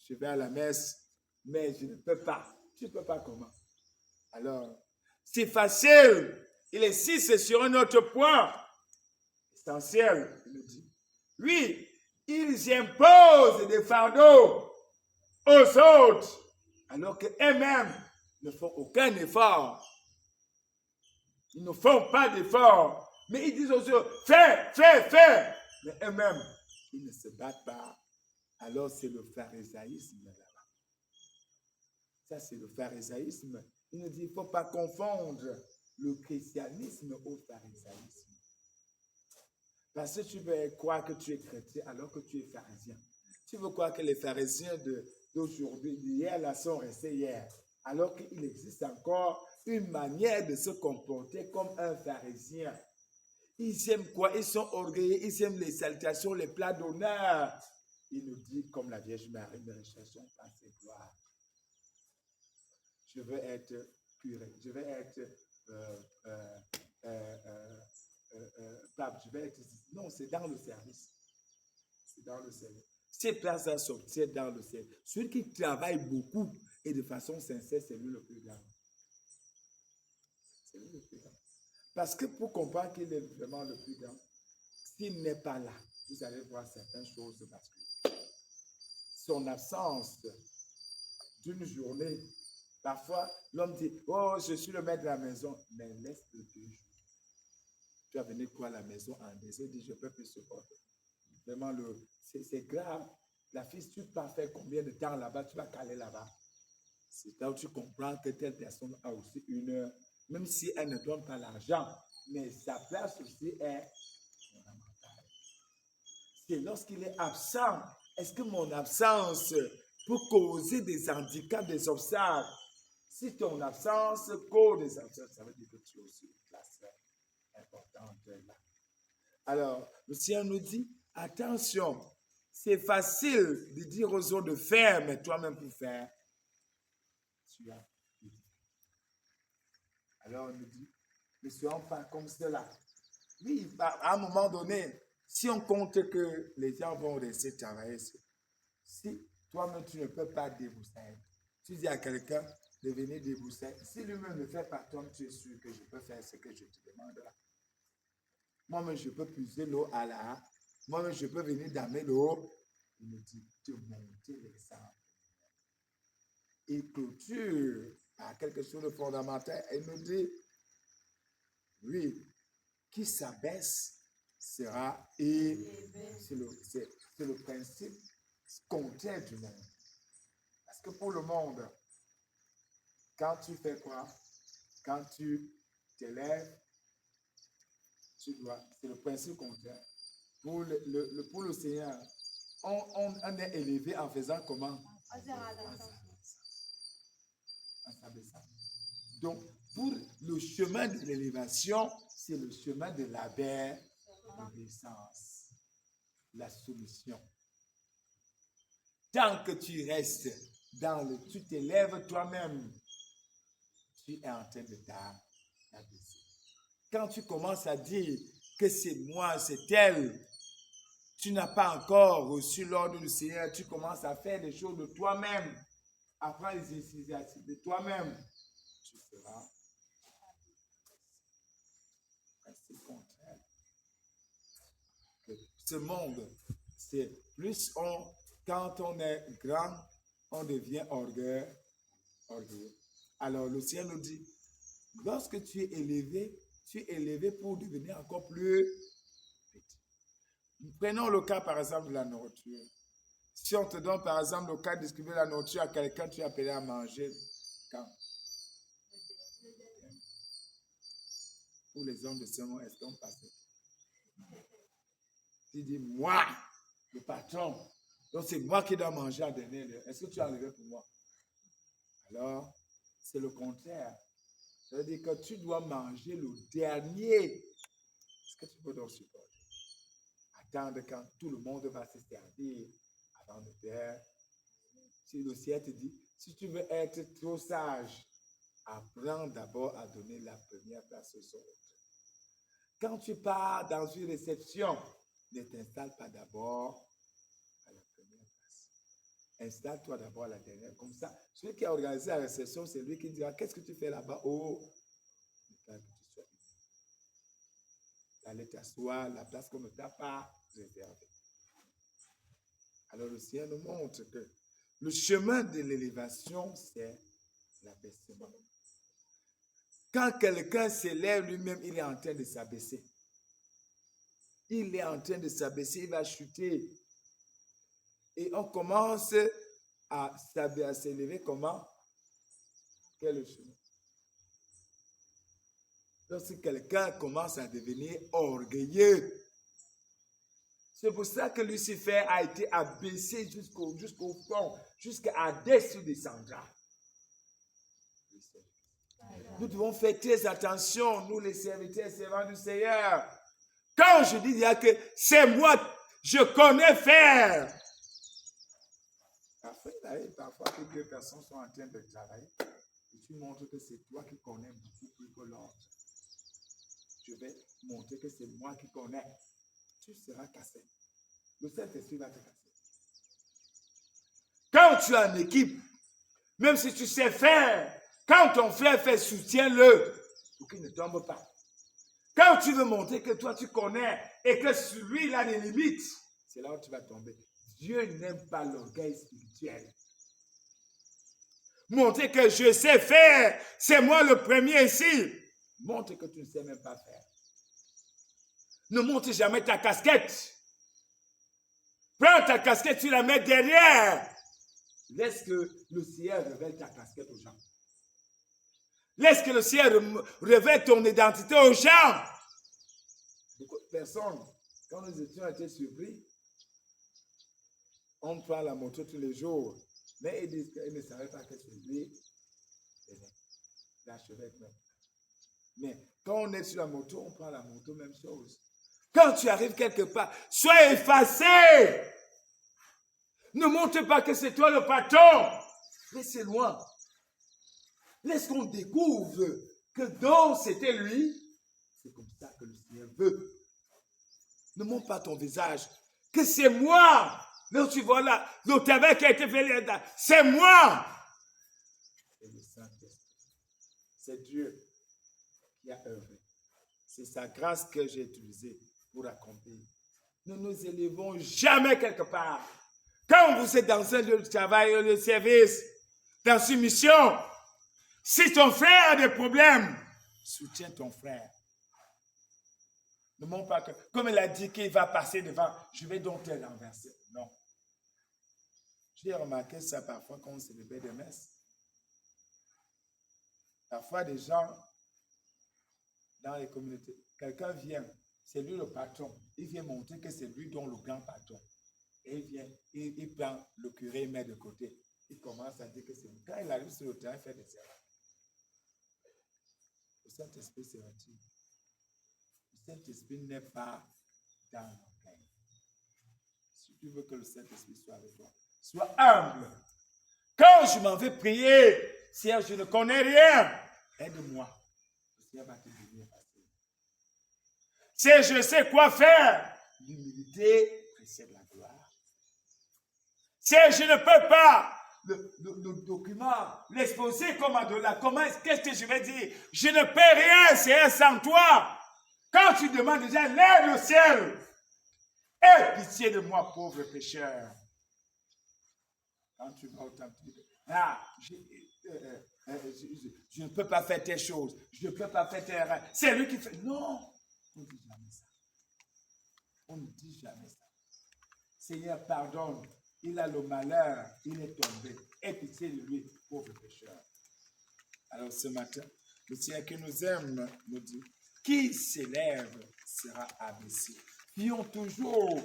je vais à la messe, mais je ne peux pas. Tu ne peux pas comment? Alors, c'est facile. Il insiste sur un autre point essentiel, il nous dit. Oui, ils imposent des fardeaux aux autres, alors qu'eux-mêmes ne font aucun effort. Ils ne font pas d'effort. Mais ils disent aux autres, fais. Mais eux-mêmes, ils ne se battent pas. Alors c'est le pharisaïsme là-bas. Ça, c'est le pharisaïsme. Il nous dit, il ne faut pas confondre le christianisme au pharisaïsme. Parce que tu veux croire que tu es chrétien alors que tu es pharisien. Tu veux croire que les pharisiens d'aujourd'hui, d'hier, là, sont restés hier. Alors qu'il existe encore une manière de se comporter comme un pharisien. Ils aiment quoi? Ils sont orgueilleux, ils aiment les salutations, les plats d'honneur. Il nous dit, comme la Vierge Marie, ne recherchons pas ses gloires. Je veux être curé, je veux être pape, je veux être... Non, c'est dans le service. C'est dans le service. Ces places-là sortir dans le ciel. Celui qui travaille beaucoup et de façon sincère, c'est lui le plus grand. C'est lui le plus grand. Parce que pour comprendre qu'il est vraiment le plus grand, s'il n'est pas là, vous allez voir certaines choses basculer. Son absence d'une journée, parfois l'homme dit, oh, je suis le maître de la maison, mais laisse-le 2 jours. Tu vas venir quoi à la maison en désert, dit, je ne peux plus supporter. Vraiment, c'est grave. La fille, si tu vas faire combien de temps là-bas, tu vas caler là-bas. C'est là où tu comprends que telle personne a aussi une heure, même si elle ne donne pas l'argent, mais sa place aussi est fondamentale. C'est lorsqu'il est absent, est-ce que mon absence peut causer des handicaps, des obstacles? Si ton absence cause des absences, ça veut dire que tu es aussi une place importante là. Alors, le Seigneur nous dit, attention, c'est facile de dire aux autres de faire, mais toi-même pour faire, tu as. Alors, on nous dit, ne soyons pas comme cela. Oui, à un moment donné, si on compte que les gens vont rester travailler, si toi-même tu ne peux pas débousser, tu dis à quelqu'un de venir débousser, si lui-même ne fait pas, toi tu es sûr que je peux faire ce que je te demande là. Moi-même, je peux puiser l'eau à la. Moi-même, je peux venir damer l'eau. Il me dit de monter l'exemple. Il clôture à quelque chose de fondamental. Il me dit, oui, qui s'abaisse sera élevé. C'est le principe contraire du monde. Parce que pour le monde, quand tu fais quoi? Quand tu t'élèves, c'est le principe contraire. Pour le Seigneur, on est élevé en faisant comment? En s'abaissant. Donc, pour le chemin de l'élévation, c'est le chemin de l'obéissance, la soumission. Tant que tu restes tu t'élèves toi-même, tu es en train de t'abaisser. Quand tu commences à dire que c'est moi, c'est elle, tu n'as pas encore reçu l'ordre du Seigneur, tu commences à faire des choses de toi-même, à prendre les initiatives de toi-même, tu seras assez contraire. Ce monde, c'est plus quand on est grand, on devient orgueilleux. Alors le Seigneur nous dit, lorsque tu es élevé pour devenir encore plus petit. Prenons le cas par exemple de la nourriture. Si on te donne par exemple le cas de distribuer la nourriture à quelqu'un, tu es appelé à manger quand? Pour les hommes de ce monde, est-ce qu'on passe? Tu dis, moi, le patron, donc c'est moi qui dois manger à dernier lieu. Est-ce que tu as enlevé pour moi? Alors, c'est le contraire. Ça veut dire que tu dois manger le dernier. Est-ce que tu peux donc supporter? Attendre quand tout le monde va se servir avant de faire. Si le ciel te dit, si tu veux être trop sage, apprends d'abord à donner la première place aux autres. Quand tu pars dans une réception, ne t'installe pas d'abord à la première place. Installe-toi d'abord à la dernière. Comme ça, celui qui a organisé la réception, c'est lui qui dira, qu'est-ce que tu fais là-bas? Oh, allez t'asseoir, la place qu'on ne t'a pas réservée. Alors le Seigneur nous montre que le chemin de l'élévation, c'est l'abaissement. Quand quelqu'un s'élève lui-même, il est en train de s'abaisser. Il est en train de s'abaisser, il va chuter. Et on commence à s'élever comment? Quel est le chemin? Lorsque quelqu'un commence à devenir orgueilleux, c'est pour ça que Lucifer a été abaissé jusqu'au fond, jusqu'à dessous descendra. Nous devons faire très attention, nous les serviteurs et servants du Seigneur. Quand je dis que c'est moi, je connais faire. Parfois, quelques personnes sont en train de travailler et tu montres que c'est toi qui connais beaucoup plus que l'autre. Je vais montrer que c'est moi qui connais. Tu seras cassé. Le Saint-Esprit va te casser. Quand tu as une équipe, même si tu sais faire, quand ton frère fait, soutiens-le pour qu'il ne tombe pas. Quand tu veux montrer que toi tu connais et que celui là des limites, c'est là où tu vas tomber. Dieu n'aime pas l'orgueil spirituel. Montrer que je sais faire, c'est moi le premier ici. Montre que tu ne sais même pas faire. Ne montre jamais ta casquette. Prends ta casquette, tu la mets derrière. Laisse que le Seigneur révèle ta casquette aux gens. Laisse que le Seigneur révèle ton identité aux gens. Beaucoup de personnes, quand nous étions été surpris, on prend la moto tous les jours, mais ils ne savaient pas que c'est lui L'archevêque même. Mais quand on est sur la moto, on prend la moto, même chose. Quand tu arrives quelque part, sois effacé. Ne montre pas que c'est toi le patron. Laissez loin. Laisse qu'on découvre que donc c'était lui. C'est comme ça que le Seigneur veut. Ne montre pas ton visage. Que c'est moi. Là, tu vois là, le travail qui a été fait là, c'est moi. Et le Saint-Esprit. C'est Dieu qui a œuvré. C'est sa grâce que j'ai utilisée pour accomplir. Nous nous élevons jamais quelque part. Quand vous êtes dans un lieu de travail, un lieu de service, dans une mission, si ton frère a des problèmes, soutiens ton frère. Ne montre pas que, comme il a dit qu'il va passer devant, je vais donc te renverser. Non. J'ai remarqué ça parfois quand on célébrait des messes. Parfois, des gens dans les communautés, quelqu'un vient, c'est lui le patron. Il vient montrer que c'est lui dont le grand patron. Et il vient, il prend le curé, il met de côté. Il commence à dire que c'est lui. Quand il arrive sur le terrain, il fait des erreurs. Le Saint-Esprit se retire. Le Saint-Esprit n'est pas dans l'orgueil. Si tu veux que le Saint-Esprit soit avec toi, sois humble. Quand je m'en vais prier, Seigneur, je ne connais rien, aide-moi. Le Seigneur va te donner facile. Si je sais quoi faire, l'humilité précède la gloire. Si je ne peux pas le document, l'exposer comment, qu'est-ce que je vais dire? Je ne peux rien, Seigneur, sans toi. Quand tu demandes déjà, lève le ciel. Aie pitié de moi, pauvre pécheur. Quand tu vas au temple, tu dis, je ne peux pas faire tes choses. Je ne peux pas faire tes rêves. C'est lui qui fait. Non, on ne dit jamais ça. On ne dit jamais ça. Seigneur, pardonne. Il a le malheur. Il est tombé. Aie pitié de lui, pauvre pécheur. Alors ce matin, le Seigneur qui nous aime nous dit, qui s'élève sera abaissé. Prions toujours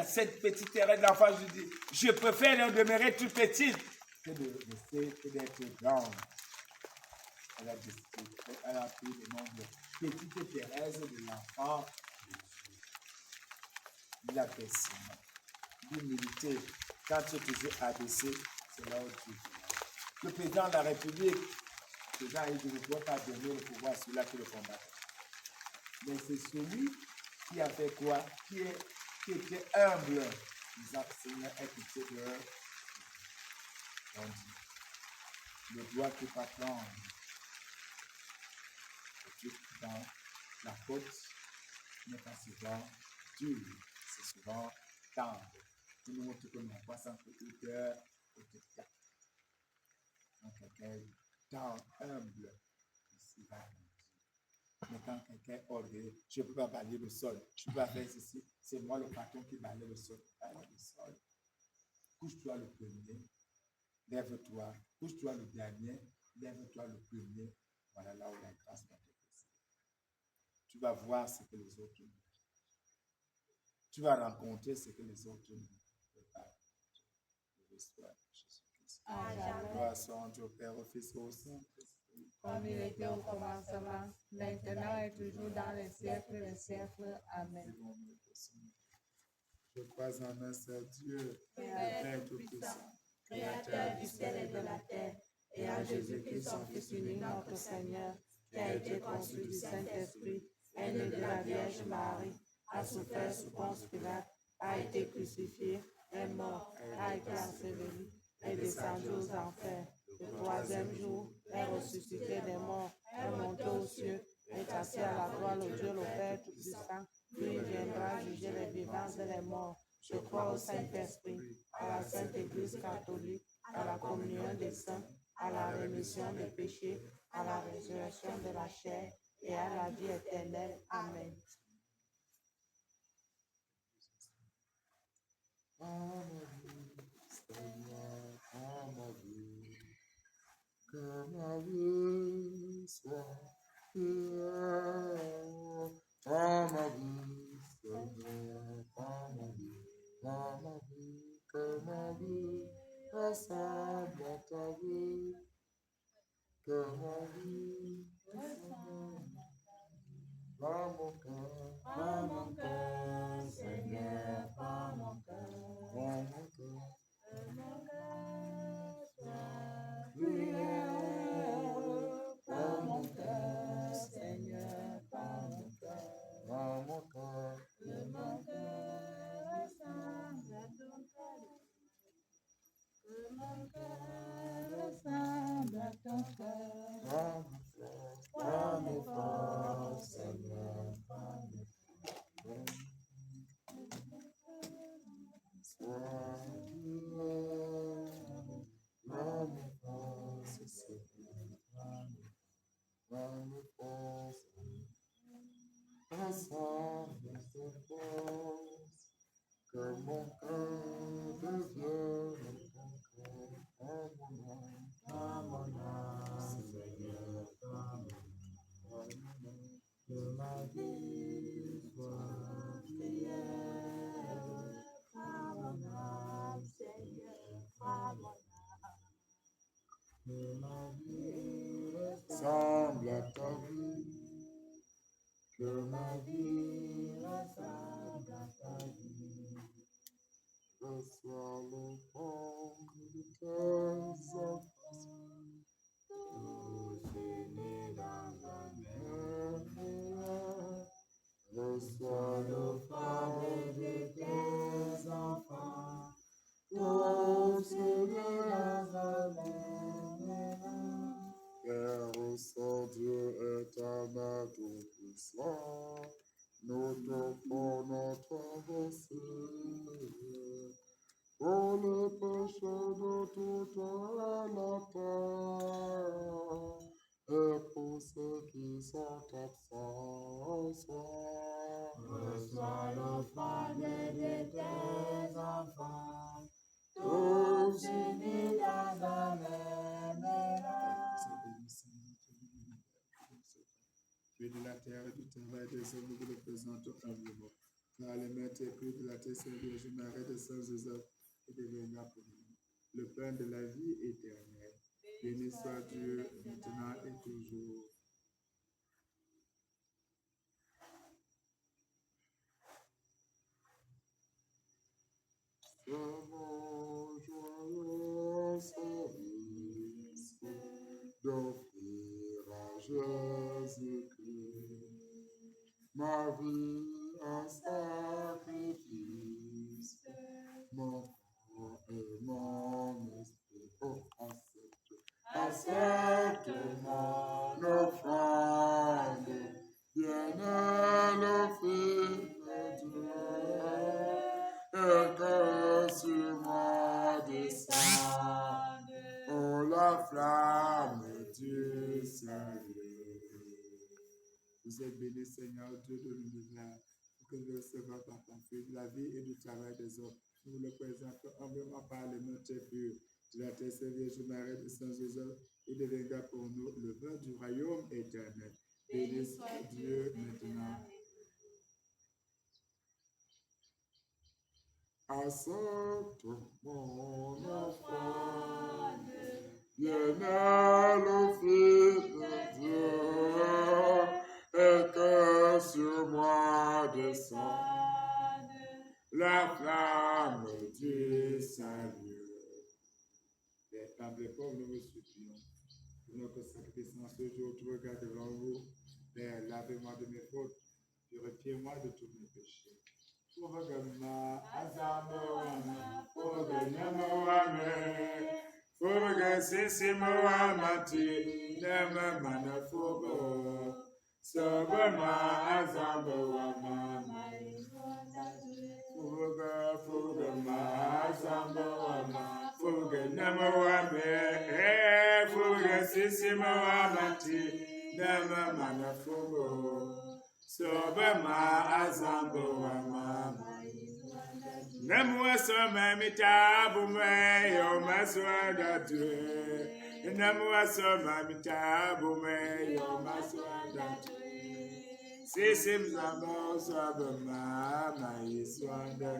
cette petite erreur de l'enfant. Je dis, je préfère demeurer toute petite que de rester, que d'être grande. Elle a pris le nom de petite Thérèse de l'enfant de Dieu. L'abaissement, l'humilité. Quand tu es toujours abaissé, c'est là où tu es. Le président de la République, je ne dois pas donner le pouvoir à celui-là qui le combat. Mais c'est celui qui a fait quoi? Qui était humble. Disant, Seigneur, aie pitié de eux. On dit, le doigt qui va prendre. Dans la côte n'est pas souvent dur, c'est souvent tendre. Tout le monde te connaît pas sans hauteur et te tape. Quand quelqu'un est tendre, humble, il va grandir. Mais quand quelqu'un est orgueilleux, je ne peux pas balayer le sol, je ne peux pas faire ceci, c'est moi le patron qui balaye le sol. Balaye le sol. Couche-toi le premier, lève-toi. Couche-toi le dernier, lève-toi le premier. Voilà là où la grâce va te passer. Tu vas voir ce que les autres n'ont. Tu vas rencontrer ce que les autres ne peuvent pas. L'histoire de Jésus-Christ. Gloire soit en Dieu, Père, au Fils et au Saint-Esprit. Comme il était au commencement, maintenant et toujours dans les siècles des siècles. Amen. Je crois en un seul Dieu, Père tout-puissant, Créateur du ciel et de la terre, et en Jésus-Christ, son Fils unique, notre Seigneur, qui a été conçu du Saint-Esprit, est né de la Vierge Marie, a souffert sous Ponce Pilate, a été crucifié, est mort, a été enseveli, est descendu aux enfers. Le troisième jour, est ressuscité des morts, est monté aux cieux, est assis à la droite de Dieu le Père Tout-Puissant, puis il viendra juger les vivants et les morts. Je crois au Saint-Esprit, à la Sainte Église catholique, à la communion des saints, à la rémission des péchés, à la résurrection de la chair et à la vie éternelle. Amen. Que ma vie soit fière, que ma vie ressemble à ta vie. que ma vie ressemble à mon cœur, Prends mon cœur, Seigneur, prends mon cœur. prends mon cœur, Que mon cœur soit prière. Prends mon cœur, Seigneur, prends mon cœur. prends mon cœur, Que mon cœur ressemble à ton cœur. Que mon cœur ressemble à ton cœur. prends mon cœur, Prends mes forces, Seigneur, prends mes sois prends mes forces, Seigneur, prends mes forces, rassemble tes forces, que mon cœur devienne ton cœur, prends mon âme, Seigneur, prends mon prends mon âme. que ma vie soit prière. Prends mon âme, Seigneur, prends mon âme. Que ma vie Semble à ta vie, que ma vie ressemble à ta vie. reçois l'offrande de tes enfants, Tous unis dans un Seigneur. Reçois l'offrande l'offrande de tes enfants. tous unis Dans un Père au Saint-Dieu éternel tout-puissant, nous t'offrons notre avancée pour les péchés de toute la terre et pour ceux qui sont absents ce soir. reçois l'offrande de tes enfants. Tous Tous unis dans un même élan. Dieu de la terre et du travail des hommes, nous vous le présentons humblement. Car les mains écrites de la terre, Vierge Marie de Saint Joseph, et deviendra pour nous le pain de la vie éternelle. Béni soit Dieu, maintenant et toujours. C'est mon joyeux service d'offrir à Jésus-Christ ma vie en sacrifice, mon corps et mon esprit. Oh, accepte mon offrande, bien-aimé Fils de Dieu, et que sur moi descende, oh, la flamme du salut. Vous êtes béni, Seigneur, Dieu de l'univers, pour que nous recevions par ton Fils la vie et du travail des hommes. Nous le présentons humblement par les mains pures de la terre Vierge Marie de Saint Joseph, et deviendra pour nous le vin du royaume éternel. Béni soit Dieu maintenant. Accepte mon offrande, bien-aimé Fils de Dieu, et que sur moi descende la flamme du salut. Les tables pauvres, nous vous supplions. Pour notre sacrifice en ce jour, tout regard devant vous. Père, lavez-moi de mes fautes, purifiez-moi de tous mes péchés. Furugama azamoama, furuganyamoame, furugasisimoamati, nemamana fubo. Sobama azamoama, furugama azamoama, furuganyamoame, furugasisimoamati, nemamana fubo. Sobama azambo wama Namwa soma mitabu me yo maswada tu Namwa soma mitabu me yo maswada tu Sisim zamo sobama ma yiswanda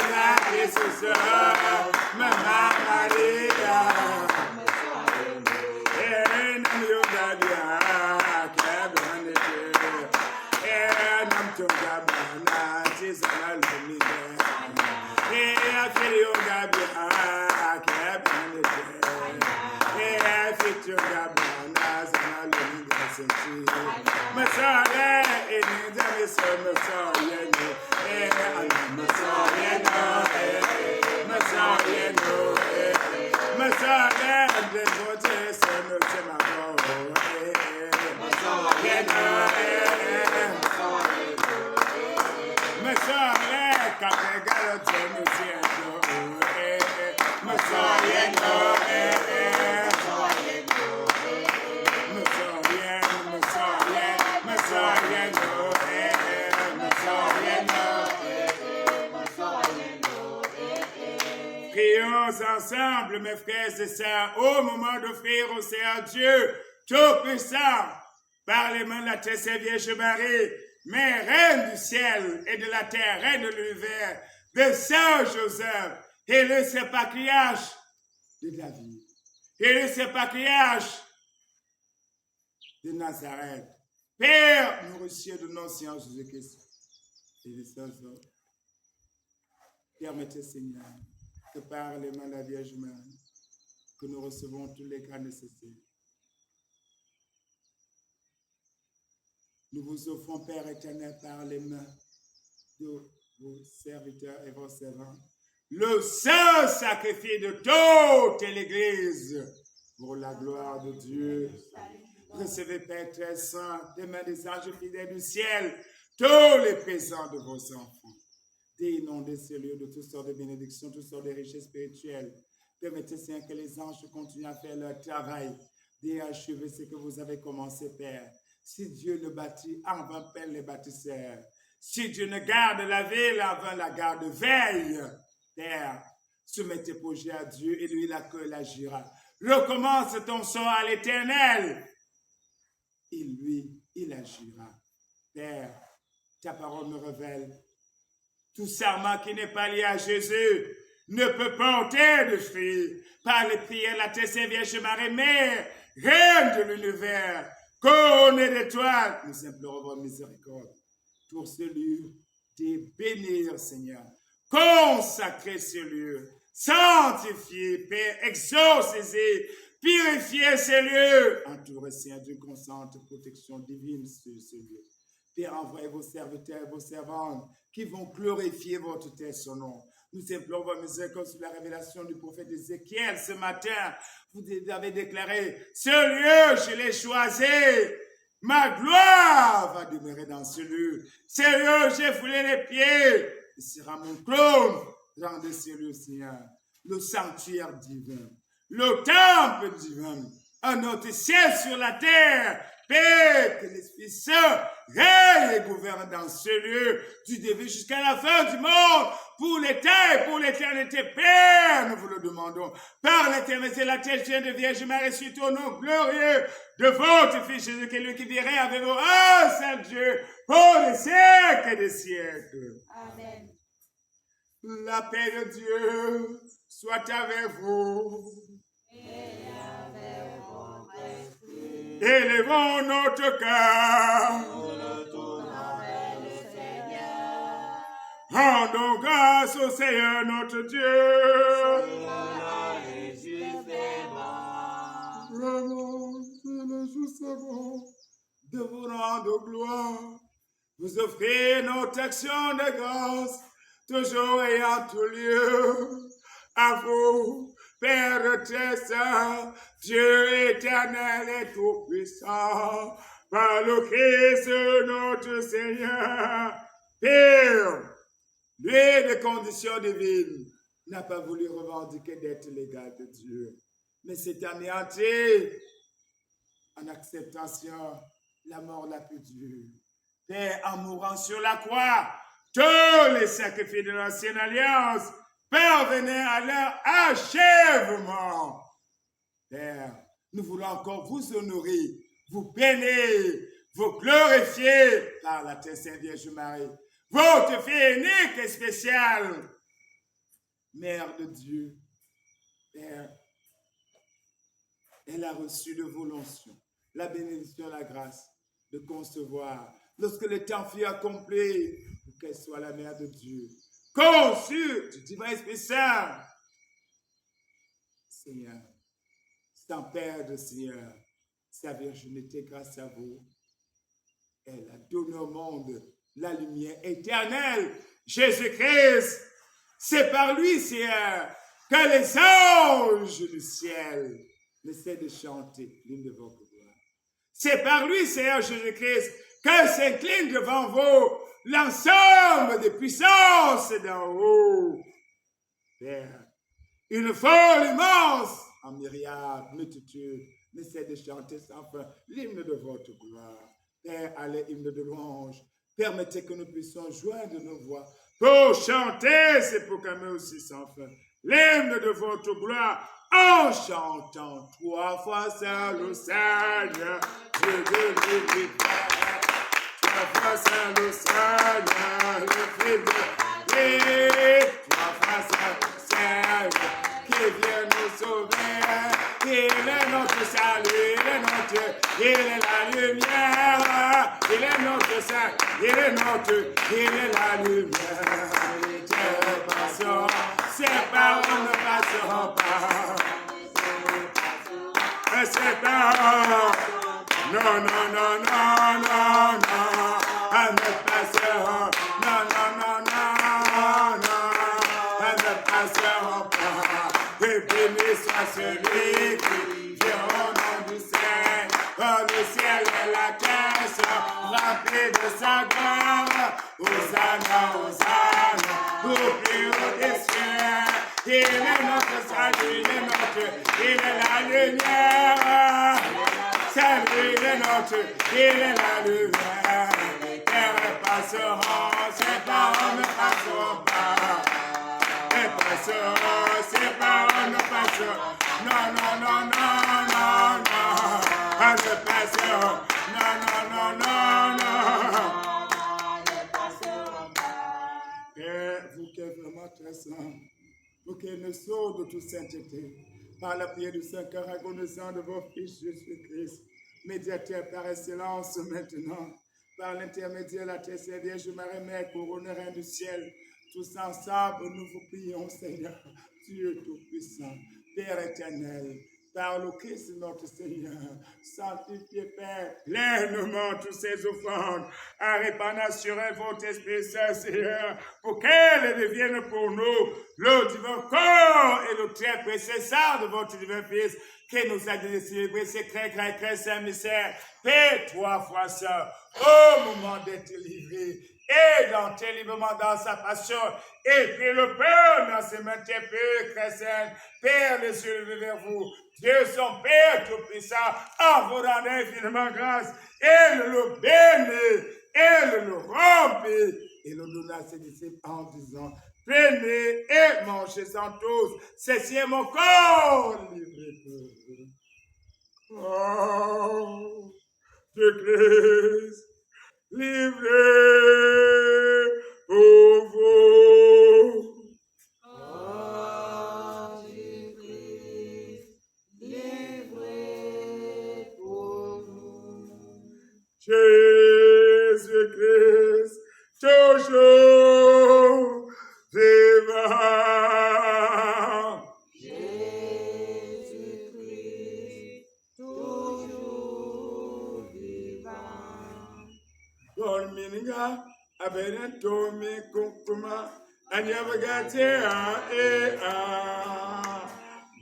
Maria, Jesus, Mama Maria. And I'm your daddy, Kevin, and I'm to Gabana, Jesus, I love me. I feel your daddy, Kevin, and I feel your Gabana, and I love me. Messiah, in the Messiah, Messiah, the voices and the Semako. Messiah, Capegalo, Messiah, Prions ensemble, mes frères et sœurs, au moment d'offrir au Seigneur Dieu Tout-Puissant, par les mains de la très sainte Vierge Marie, mais Reine du ciel et de la terre, Reine de l'univers, de Saint Joseph, et le patriarche de David, et le patriarche de Nazareth. Père, nous reçus de nos Seigneur Jésus-Christ et de Saint-Jean. Permettez, Seigneur, que par les mains de la Vierge Marie, que nous recevons tous les cas nécessaires. Nous vous offrons, Père éternel, par les mains de vos serviteurs et vos servants, le saint sacrifice de toute l'Église, pour la gloire de Dieu. Recevez, Père très saint, des mains des anges fidèles du ciel, tous les présents de vos enfants. D'inonder ces lieux de toutes sortes de bénédictions, toutes sortes de richesses spirituelles. Permettez, Seigneur, que les anges continuent à faire leur travail, d'achever ce que vous avez commencé, Père. Si Dieu ne bâtit, en vain peinent les bâtisseurs. Si Dieu ne garde la ville, en vain la garde veille. Père, soumettez projet à Dieu et lui il agira. Recommence ton sort à l'Éternel. Et lui, il agira. Père, ta parole me révèle. Tout serment qui n'est pas lié à Jésus ne peut porter de fruits. Par les prières de la très sainte Vierge Marie, Mère, Reine de l'univers, couronne d'étoiles, nous implorons votre miséricorde pour ce lieu de bénir, Seigneur. Consacrer ce lieu, sanctifier, Père, exorciser, purifier ce lieu. Entourez, Seigneur, d'une constante protection divine sur ce lieu. Père, envoyez vos serviteurs et vos servantes qui vont glorifier votre terre, son nom. Nous implorons votre miséricorde sur la révélation du prophète Ézéchiel ce matin. Vous avez déclaré, ce lieu, je l'ai choisi. Ma gloire va demeurer dans ce lieu. Ce lieu, j'ai foulé les pieds. Il sera mon trône. Rendez ce lieu, Seigneur, le sanctuaire divin, le temple divin, un autre ciel sur la terre. Père, que l'Esprit Saint règne et gouverne dans ce lieu du début jusqu'à la fin du monde, pour l'éternité. Père, nous vous le demandons, par l'éternité, la terre de Vierge Marie, suite au nom glorieux de votre Fils Jésus, qui est lui qui virait avec vous, oh Saint Dieu, pour les siècles et des siècles. Amen. La paix de Dieu soit avec vous. Et avec votre esprit. Élevons notre cœur. Nous le tournons vers le Seigneur. Rendons grâce au Seigneur notre Dieu. Cela est justement. Vraiment, nous savons de vous rendre gloire. Vous offrez notre action de grâce, toujours et en tout lieu. À vous, Père très saint, Dieu éternel et tout-puissant, par le Christ notre Seigneur. Père, lui des conditions divines, n'a pas voulu revendiquer d'être l'égal de Dieu, mais s'est anéanti en acceptant la mort la plus dure. Père, en mourant sur la croix, tous les sacrifices de l'ancienne alliance parvenaient à leur achèvement. Père, nous voulons encore vous honorer, vous bénir, vous glorifier par la très sainte Vierge Marie, votre fille unique et spéciale, Mère de Dieu, Père, elle a reçu de vos l'onction, la bénédiction, la grâce de concevoir. Lorsque le temps fut accompli, pour qu'elle soit la mère de Dieu, conçue du divin Esprit Saint. Seigneur, sans perdre, Seigneur, sa virginité grâce à vous. Elle a donné au monde la lumière éternelle, Jésus-Christ. C'est par lui, Seigneur, que les anges du ciel essaient de chanter l'hymne de votre gloire. C'est par lui, Seigneur Jésus-Christ, que s'incline devant vous l'ensemble des puissances d'en haut. Père, une foule immense, en myriades, multitudes, essaie de chanter sans fin l'hymne de votre gloire. Père, allez, hymne de louange, permettez que nous puissions joindre nos voix pour chanter, c'est pour calmer aussi sans fin l'hymne de votre gloire, en chantant 3 fois seul au Seigneur, Dieu de l'univers, 3 fois seul au Seigneur, le Fils de Dieu, 3 fois seul au Seigneur, qui vient nous sauver. Il est notre salut, il est notre, il est la lumière, il est notre salut, il est notre, il est la lumière. Tes passions, ces paroles ne passeront pas. Ces paroles, non, non, non, non, non, non, elles ne passeront, non, non, non, non, non, elles ne passeront pas. Et béni soit celui qui vient au nom du ciel. Oh, le ciel et la terre sont remplis de sa gloire. Hosanna, Hosanna, au plus haut des cieux. Il est notre salut, il est notre, il est la lumière. Salut, il est notre, il est la lumière. Les terres passeront, ces paroles ne passeront pas. Ces paroles ne passeront, non, non, non, non, non, non, elles ne passeront, non, non, non, non, non. Et vous qui êtes vraiment très saint, vous qui êtes le sceau de toute sainteté, par la prière du Saint-Cœur agonisant de vos fils Jésus-Christ, médiateur par excellence maintenant, par l'intermédiaire de la Très Vierge Marie-Mère, couronne reine du ciel, tous ensemble, nous vous prions, Seigneur, Dieu Tout-Puissant, Père éternel, par le Christ notre Seigneur, sanctifiez, Père, pleinement toutes ces offrandes, à répandre sur votre Esprit Saint, Seigneur, pour qu'elles deviennent pour nous le divin corps et le très précieux sang de votre divin Fils, qui nous a donné célébrer ces très saint mystère, Père, 3 fois ça, au moment d'être livré, et dans tes librement dans sa passion, et puis le Père dans ses mains très saintes, Père, les yeux levés vers vous, Dieu son Père Tout-Puissant, en vous rendant infiniment grâce, et le bénit, et le remplit, et le donna à ses disciples en disant, prenez et mangez-en tous, ceci est mon corps livré pour vous. Oh, de Christ, livré pour vous. Oh, Jésus-Christ, livré pour nous. Jésus-Christ, toujours vivant. Jésus-Christ, toujours vivant. Dolmininga, aberentomi kunkuma, anyabagatea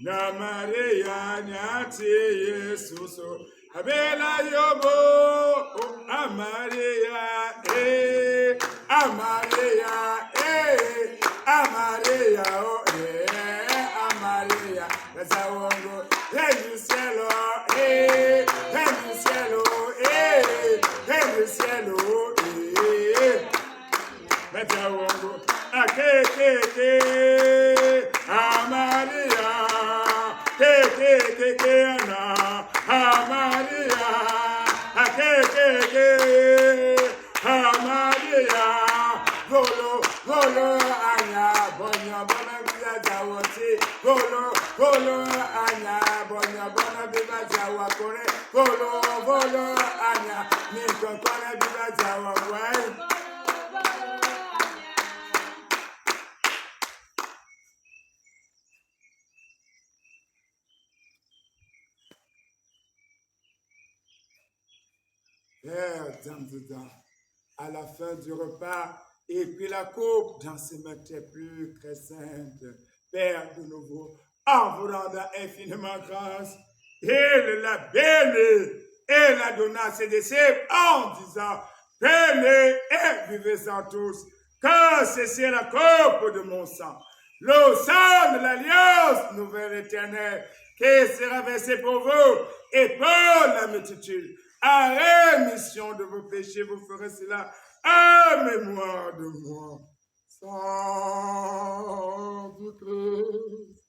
na Maria nyati Yesuso, abela yobo, Amaria Amaria Amaria, oh Amaria, Bezawongo, hey du cielo, hey du cielo, hey du cielo, Bezawongo, ke Amaria, ke na Amaria, ke Amaria, volo anya bonya bonya biza zawoti, volo, volo, anya, bonya, bona, biza zawakore, volo, volo, anya, niko kone biza zawakwe. Père, dame dedans, à la fin du repas, et puis la coupe dans ses mains tes plus très saintes. Père, de nouveau, en vous rendant infiniment grâce, il l'a béni et l'a donné à ses disciples en disant, prenez et vivez-en tous, car ceci est la coupe de mon sang, le sang de l'alliance nouvelle éternelle, qui sera versé pour vous et pour la multitude. À rémission de vos péchés, vous ferez cela à mémoire de moi. Sang du Christ,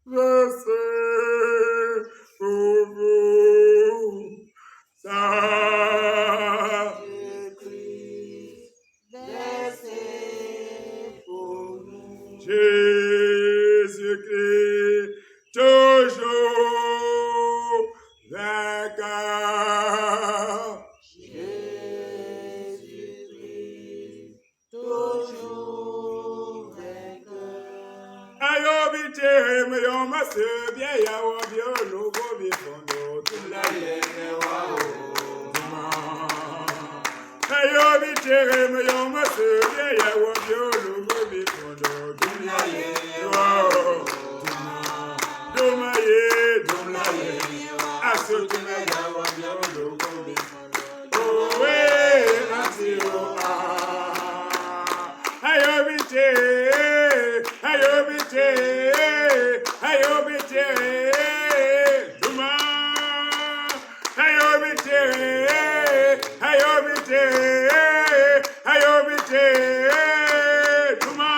versé pour vous. Sang du Christ, versé pour nous. Jésus-Christ, toujours vainqueur. Jésus-Christ, toujours vainqueur. Ayobite me yoma se bien ya wo bio logo bi fondo tula yene wa o ma. Ayobite me yoma se bien ya wo bio logo bi fondo tula yene wa o ma. Doma ye asote me ya wo bio logo bi fondo. Oh we asio Ayobite Duma Ayobite Duma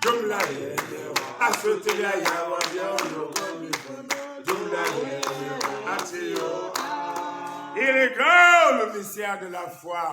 Jumla asote ya wa bio logo mi Jumla atio. Il est grand le mystère de la foi.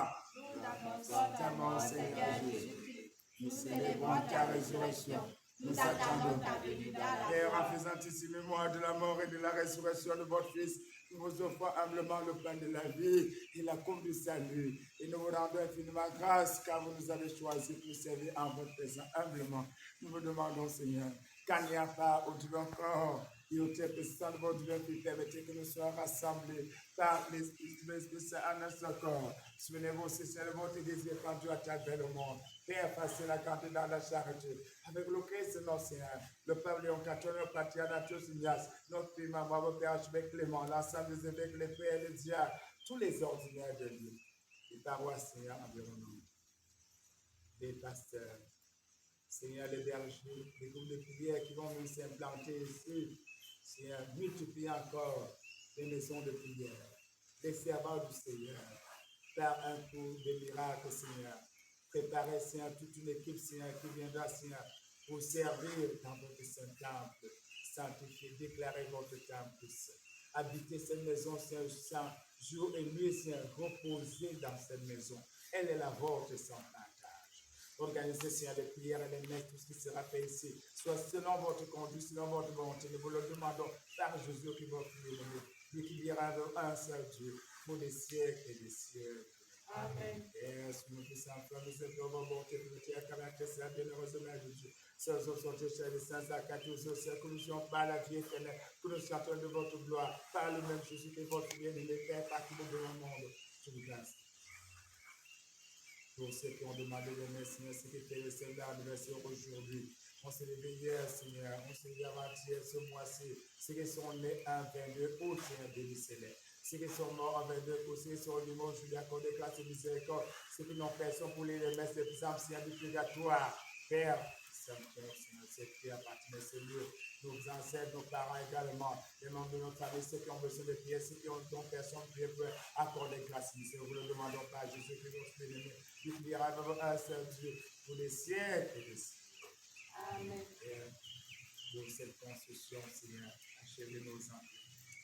Notamment, Seigneur Jésus, nous célébrons ta résurrection. Nous attendons ta venue dans la Père, en gloire. faisant ici mémoire de la mort et de la résurrection de votre Fils, nous vous offrons humblement le pain de la vie et la coupe du salut. Et nous vous rendons infiniment grâce car vous nous avez choisis pour servir en votre présence humblement. Nous vous demandons, Seigneur, qu'il n'y a pas au divin corps et au très puissant de votre divin Fils, permettez que nous soyons rassemblés par l'Esprit Saint en un seul corps. Souvenez-vous, c'est le votre désir quand Dieu a tardé le monde. Père, facile la quantité dans la charité. Avec le Christ, notre Seigneur, le Père Léon XIV, le patriarche Ignace, notre Père, maman, votre Père Archevêque Clément, l'ensemble des évêques, les frères, les diacres, tous les ordinaires de Dieu, les paroisses, Seigneur, environnant, les pasteurs, Seigneur, les bergers, les groupes de prière qui vont nous s'implanter ici, Seigneur, multiplie encore les maisons de prière, les servants du Seigneur, faire un coup de miracle, Seigneur. Préparez, Seigneur, toute une équipe, Seigneur, qui viendra, Seigneur, pour servir dans votre saint temple. Sanctifiez, déclarez votre temple. Habitez cette maison, Seigneur, jour et nuit, Seigneur, reposez dans cette maison. Elle est la vôtre sans partage. Organisez, Seigneur, les prières et les messes, tout ce qui sera fait ici, soit selon votre conduite, selon votre volonté. Nous vous le demandons par Jésus qui va prier, lui qui dira un seul Dieu, pour les siècles et des siècles. Amen. Yes, nous qui sommes frères, nous sommes dans bonté, nous sommes caractère, c'est la généreuse mère de Dieu. Sœurs au sont chers les saints accatés aux sœurs, que nous soyons par la vie éternelle, que nous chantons de votre gloire, par le même Jésus que votre bien-aimé Père, partout dans le monde. Je vous remercie. Pour ceux qui ont demandé le merci, ceux qui étaient les soldats anniversaire aujourd'hui. On s'est levé hier, Seigneur, on s'est levé avant-hier, ce mois-ci. Ceux qui sont nés en 22 août, Seigneur, bénissez-les. Ceux qui sont morts en 22 août, ceux qui sont dimanche, je lui accorde grâce et miséricorde. Ceux qui n'ont personne pour les messes des psalmes, Seigneur, du purgatoire. Père, Saint-Père, Seigneur, c'est qui appartient à ce lieu. Nos ancêtres, nos parents également, les membres de notre famille, ceux qui ont besoin de prier, ceux qui ont personne qui peut accorder grâce. Nous vous le demandons par Jésus-Christ, notre bien-aimé. Lui qui dira un seul Dieu pour les siècles et des siècles. Amen. Père, pour cette construction, Seigneur, achevez nos enfants.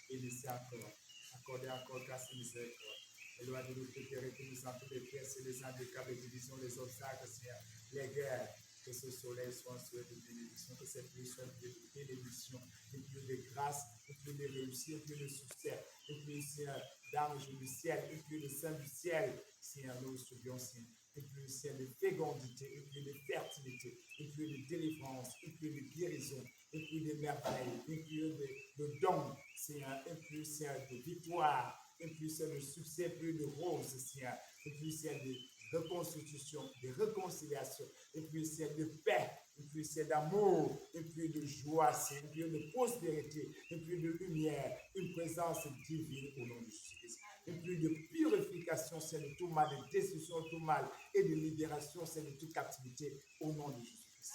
Bénissez encore. Accordez encore grâce et miséricorde. Éloignez nous préférer que nous en toutes les pièces et les handicaps, les divisions, les obstacles, Seigneur, les guerres, Que ce soleil soit un soleil de bénédiction, que cette pluie soit une pluie de bénédiction, une pluie de grâce, une pluie de réussite, une pluie de succès, une pluie, Seigneur, d'anges du ciel, une pluie de saints du ciel. Seigneur, nous suivions, Seigneur. Une pluie, Seigneur, de fécondité, une pluie de fertilité, une pluie de délivrance, une pluie de guérison, une pluie de merveille, une pluie de dons, Seigneur, une pluie, Seigneur, de victoire, une pluie, Seigneur, de succès, une pluie de rose, Seigneur, une pluie, Seigneur, de reconstitution, de réconciliation, une pluie, Seigneur, de paix, une pluie, Seigneur, d'amour, une pluie de joie, Seigneur, une pluie de prospérité, une pluie de lumière, une présence divine au nom de Jésus-Christ. Une pluie de purification, Seigneur, de tout mal, de destruction de tout mal et de libération, Seigneur, de toute captivité au nom de Jésus-Christ.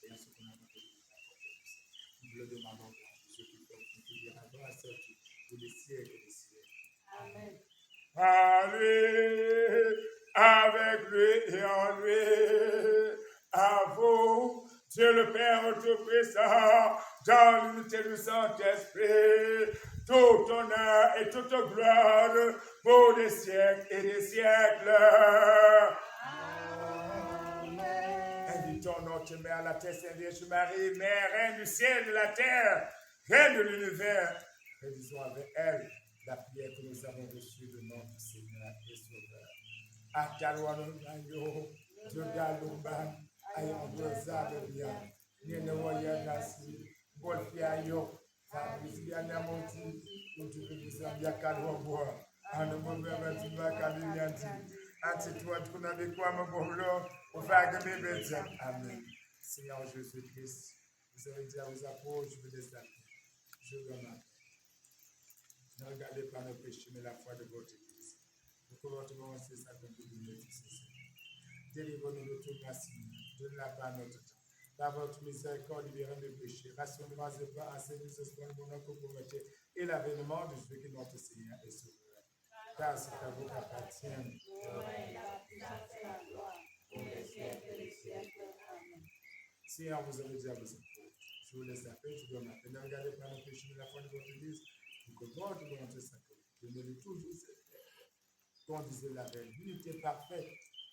Et en ce qu'on a nous le demandons pour ceux qui font la grâce pour les siècles et les siècles. Amen. À lui, avec lui et en lui, à vous, Dieu le Père Tout-Puissant, dans l'unité du Saint-Esprit, tout honneur et toute gloire pour des siècles et des siècles. Invitons notre Mère, la Terre Sainte Vierge Marie, Mère, Reine du ciel et de la terre, Reine de l'univers. Réalisons avec elle la prière que nous avons reçue de notre Seigneur et Sauveur. Atalouanonayo, Jogalumba, Ayondoza Bebia, Yenewoya Nasi, Bolfiayo, Fabricia Namoti, Utubizambia Kalwamboa, Anomobema Tuba Kalinianti, Antitua Tunabekwa Mobolo, Ofagame Betia. Amen. Seigneur Jésus-Christ, vous avez dit à vos apôtres, je vous laisse la paix. Je vous remercie. Ne regardez pas nos péchés, mais la foi de votre Église. Nous pouvons tout commencer ça comme vous voulez. Délivrez-nous de tout merci. Donnez-la pas à notre temps. Par votre miséricorde, libérez nos péchés. Rassure-nous et pas enseignez ce soir mon nom pour promettre et l'avènement de Jésus qui est notre Seigneur et Sauveur. Car c'est à vous qu'appartient La puissance et la gloire pour les siècles et les siècles. Amen. Seigneur, vous avez dit à vos apôtres, je vous laisse la paix, je dois m'appeler. Ne regardez pas nos péchés, mais la foi de votre Église. Que votre volonté s'accomplisse. Donnez-nous toujours cette paix. Conduisez la paix, l'unité parfaite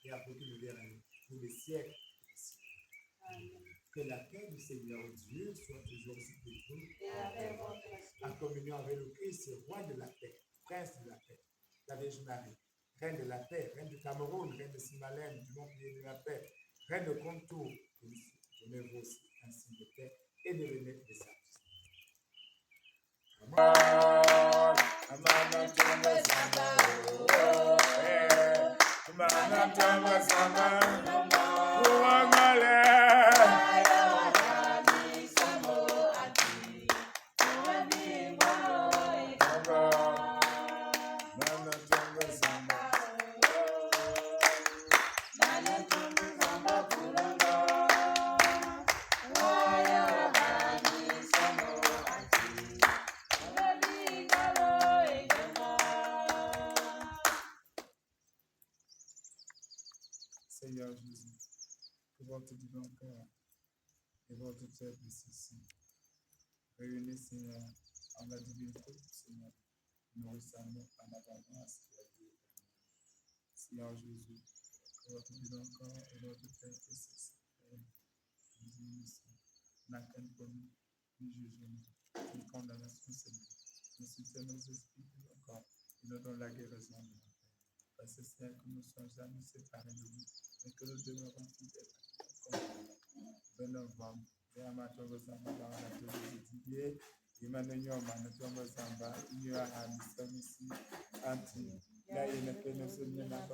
et apportez le verre pour les siècles et les siècles. Que la paix du Seigneur Dieu soit toujours avec vous. Et avec votre esprit. En communion avec le Christ, roi de la paix, prince de la paix, la Vierge Marie, reine de la paix, reine du Cameroun, reine de Simalène, du Mont-Pied de la paix, reine de Contour. Donnez-vous aussi un signe de paix et de l'honneur des saints. Seigneur Jésus, que votre divin cœur et votre tête ici, réunis, Seigneur, en la divine coupe, Seigneur, nous ressemblons en abondance de la vie éternelle. Seigneur Jésus, que votre divin cœur et votre tête ici, nous unissons, n'a qu'un commun, ni jugement, ni condamnation, Seigneur. Nous soutiens nos esprits plus encore et nous donnons la guérison de notre Père. Parce que Seigneur, que nous ne sommes jamais séparés de vous, mais que nous demeurons fidèles à ton novembre, et à ma tombe samba dans la télé, Emmanuel Manatomba Samba, il y a un ici, anti, là il n'est que nous sommes là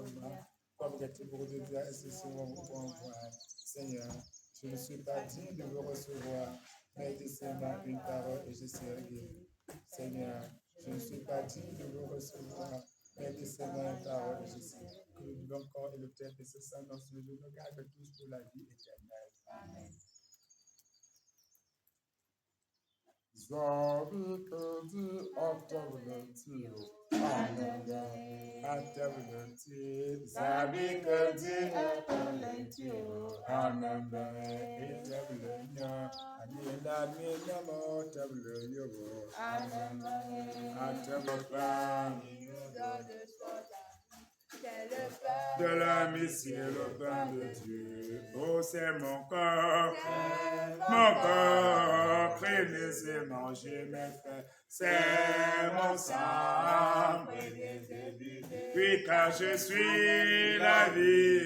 comme tu pour te dire, et ceci on voit, Seigneur, je ne suis pas digne de vous recevoir, mais dis-moi une parole et je serai guéri. Seigneur, je ne suis pas digne de vous recevoir, mais dis-moi une parole et je serai guéri. Que le vivant corps et le tête et ce sang dans ce jour nous gardent tous pour la vie éternelle. Amen. Zabikadi atavleti, atavleti, zabikadi atavleti, ananda atavlenya, anila mina mo atavlenyo, ananda atavlenya. de l'amitié, le pain de Dieu. Oh, c'est mon corps, prenez et mangez mes frères, c'est mon sang, oui, car je suis la vie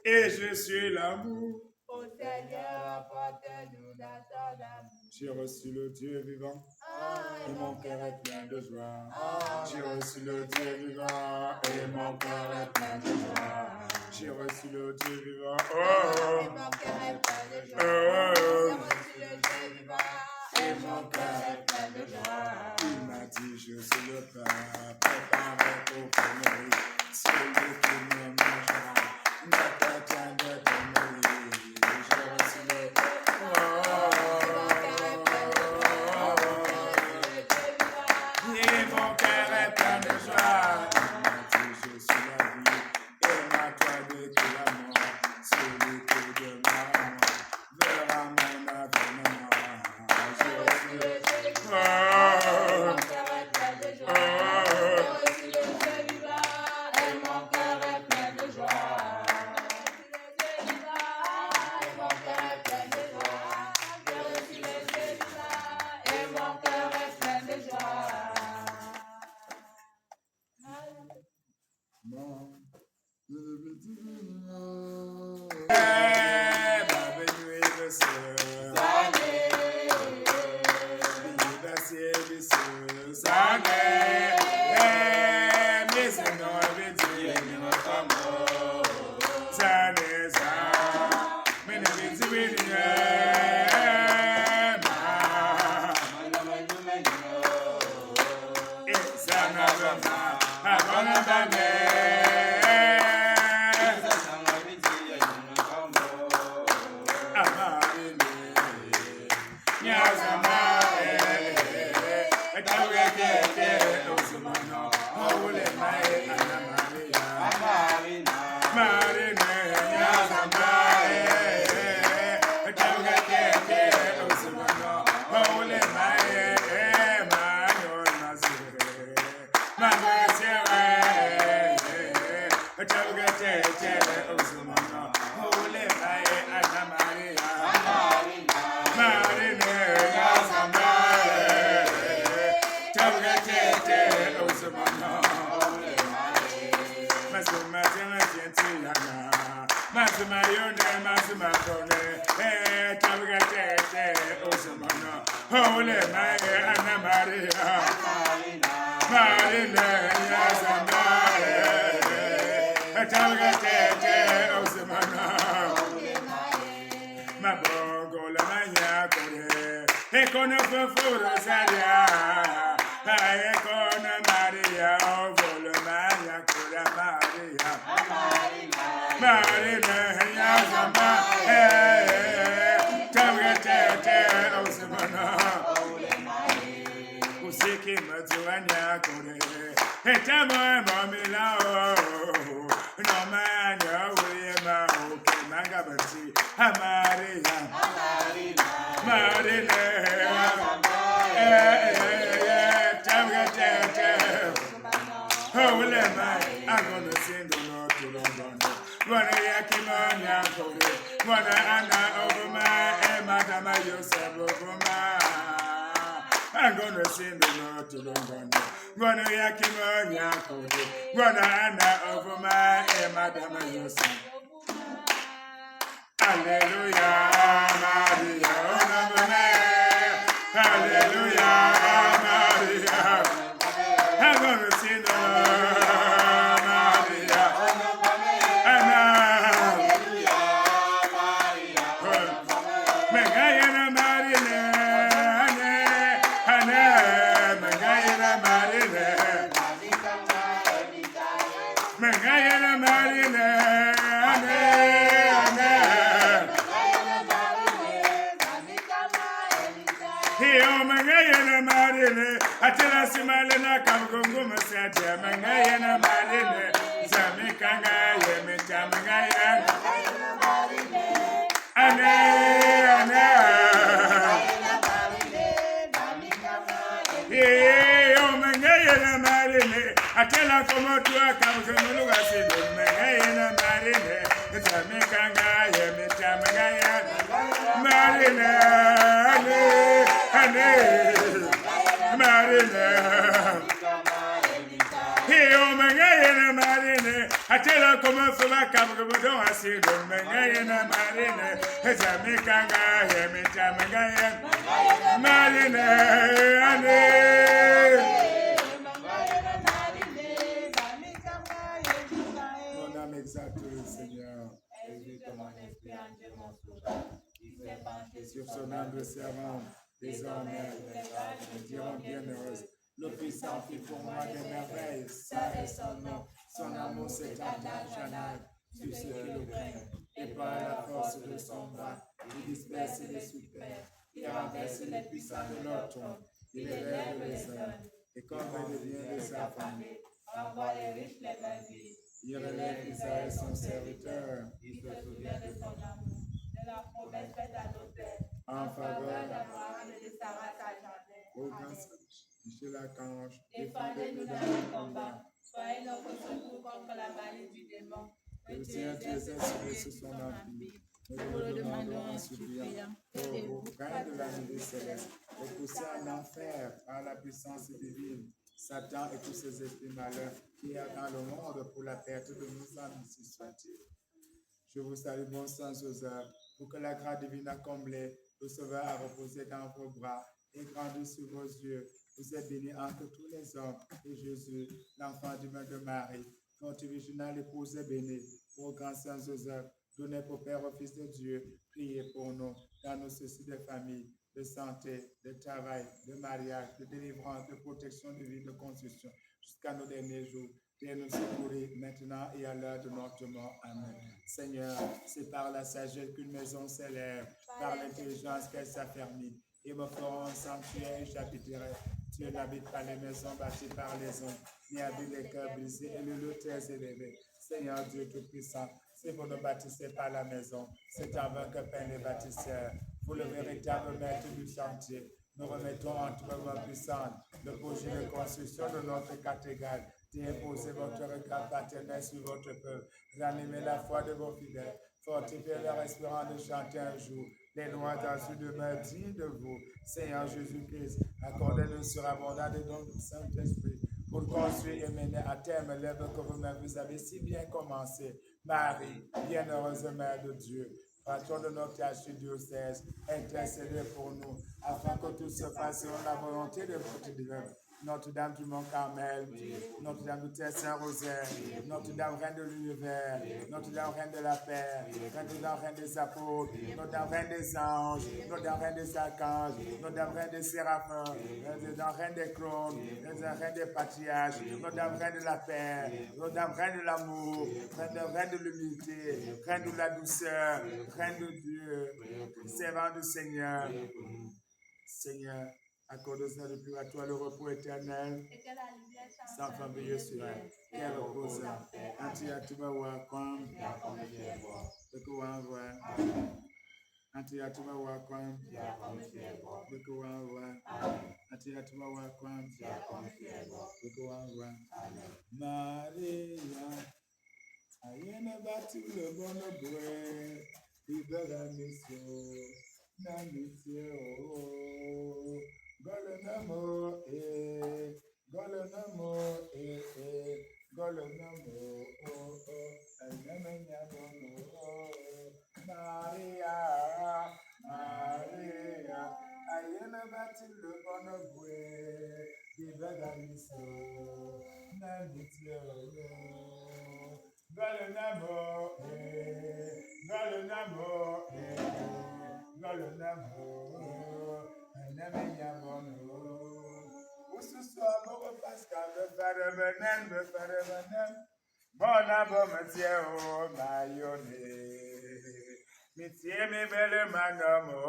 et je suis l'amour. Ô Seigneur, apporte-nous dans ton amour. J'ai reçu le Dieu vivant et mon cœur est plein de joie. J'ai reçu le Dieu vivant et mon cœur est plein de joie. J'ai reçu le Dieu vivant. Et mon cœur est plein de joie. J'ai reçu le Dieu vivant et mon cœur est plein de joie. Il m'a dit, je suis le pain préparé pour pénurie. Celui qui me mangera n'appartient de pénurie. J'ai reçu le et mon cœur est plein de joie. Il m'a dit, je suis la vie et ma toi de tout l'amour. Celui qui demeure en moi verra mon avènement. J'ai reçu le Mon cœur est plein de joie. J'ai reçu le Dieu vivant et mon cœur est plein de joie. J'ai reçu le Dieu vivant et mon cœur est plein de joie. J'ai reçu le Dieu vivant et mon cœur est plein de joie. I'm gonna sing the Lord to London. Gonna yakimonya kode. Gonna ana over my madam Yosa. Hallelujah, Maria, hallelujah, Maria. I'm gonna sing the Lord, Maria. Anna. Megayana Marine, Anna, Megayana Marine, Megayana Marine, Anna, Hio Megayana Marine, Atela Simalena Kamgungu Masaja, Megayana Marine, Zamikanga, Yemita Megayana. Anna, Anna. Hey, oh, Mangayana Marine, Atela Komotua, Kamulu, I said, Atela como sola cabra bodon asido mengaye na marine ezami kanga ye mitamanga ye marine ane mon âme exalte le Seigneur sur son humble servant désormais nous dirons bienheureuse le puissant fit pour moi des merveilles ça est son nom. Son amour s'étend jamais sur ceux qui le craignent, et par la force de son bras, il disperse les super, il renverse les puissants de leur trône, il élève les hommes, et comme il devient de sa famille, renvoie les riches les mains vides. Il relève Israël son serviteur, il se souvient de son amour, de la promesse faite à nos pères, en faveur d'Abraham et de Sarah sa jardin. Ô grand Michel Archange, défendez-nous dans le combat. Soyez notre secours contre la malice du démon. Retirez Dieu sur son empire. Nous le demandons en suppliant. Et vous, reine de la nuit céleste, repoussez en enfer par la puissance divine Satan et tous ses esprits malheurs qui est dans le monde pour la perte de nos âmes, si soit-il. Je vous salue, bon sang, Joseph, pour que la grâce divine a comblé, le Sauveur a reposé dans vos bras et grandi sous vos yeux. Vous êtes béni entre tous les hommes, et Jésus, l'enfant du main de Marie, votre virginale épouse est bénie. Ô grand Saint Joseph, donnez pour Père au Fils de Dieu, priez pour nous, dans nos soucis de famille, de santé, de travail, de mariage, de délivrance, de protection, de vie, de construction, jusqu'à nos derniers jours. Viens nous secourir maintenant et à l'heure de notre mort. Amen. Seigneur, c'est par la sagesse qu'une maison s'élève, par l'intelligence qu'elle s'affermit. Et me feront un sanctuaire et j'habiterai. Dieu n'habite pas les maisons bâties par les hommes, ni habite les cœurs brisés et le lieu très élevé. Seigneur Dieu Tout-Puissant, si vous ne bâtissez pas la maison, c'est en vain que peinent les bâtisseurs. Vous le véritable maître du chantier, nous remettons entre vos mains puissantes le projet de construction de notre cathédrale. Déposez votre regard paternel sur votre peuple, ranimez la foi de vos fidèles, fortifiez leur espérance de chanter un jour les lois dans une demeure digne de vous. Seigneur Jésus-Christ, accordez-nous surabondant des dons du Saint-Esprit pour construire et mener à terme l'œuvre que vous-même vous avez si bien commencé. Marie, bienheureuse Mère de Dieu, patron de notre archidiocèse, intercédez pour nous, afin que tout se fasse selon la volonté de votre divin. Notre-Dame du Mont-Carmel, Notre-Dame du Saint-Rosaire, Notre-Dame Reine de l'Univers, Notre-Dame Reine de la paix, Notre-Dame Reine des apôtres, Notre-Dame Reine des anges, Notre-Dame Reine des archanges, Notre-Dame Reine des séraphins, Notre-Dame Reine des clones, Notre-Dame Reine des patriarches, Notre-Dame Reine de la paix, Notre-Dame Reine de l'amour, Reine de l'humilité, Reine de la douceur, Reine de Dieu, servant du Seigneur. Seigneur, accorde aux âmes depuis à toi le repos éternel, sans fin veiller sur elle. Qu'elle repose Anti-Atuma Wakwam, Bekuwanwa, Anti-Atuma Wakwam, Bekuwanwa, Anti-Atuma Wakwam, Bekuwanwa. Maria, ayena batu le bono boe, ibera miso, na miso. Golonamo, Golonamo, Golonamo, Maria, Maria, ayena bati le bonobwe, ibegamiso, namitio. Golonamo, Golonamo, Golonamo. Ususu abo Pascal me faremanen, mon abo metie o mayone, mitie mi bele manomo,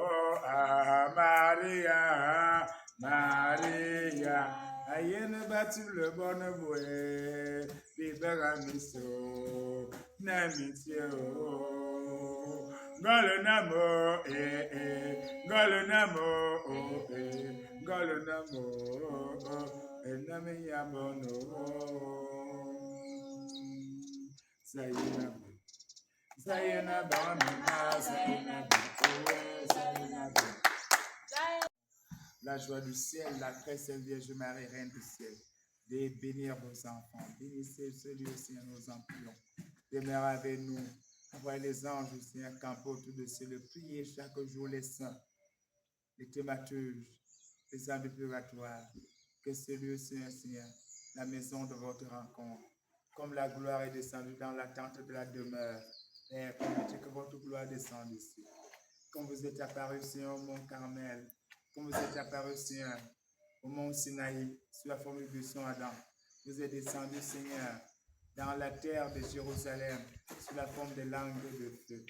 Maria, Maria, ayene batu le bonne bibera miso, na mitie o. Golonamo, Golonamo, Golonamo, Enami Yamono, Sayena, Sayena, Bonima, Sayena, Sayena, la joie du ciel, la très sainte Vierge Marie, Reine du ciel, de bénir vos enfants. Bénissez celui aussi à nos emplois. Demeurez avec nous. Envoyez les anges aussi un camp autour de ciel. Priez chaque jour les saints, les thématuges, les âmes du purgatoire. Que celui aussi, Seigneur, la maison de votre rencontre, comme la gloire est descendue dans la tente de la demeure. Père, permettez que votre gloire descende ici. Comme vous êtes apparu, Seigneur, au mont Carmel, comme vous êtes apparu, Seigneur, au mont Sinaï, sous la forme du buisson Adam, vous êtes descendu, Seigneur, dans la terre de Jérusalem, sous la forme de langues de feu.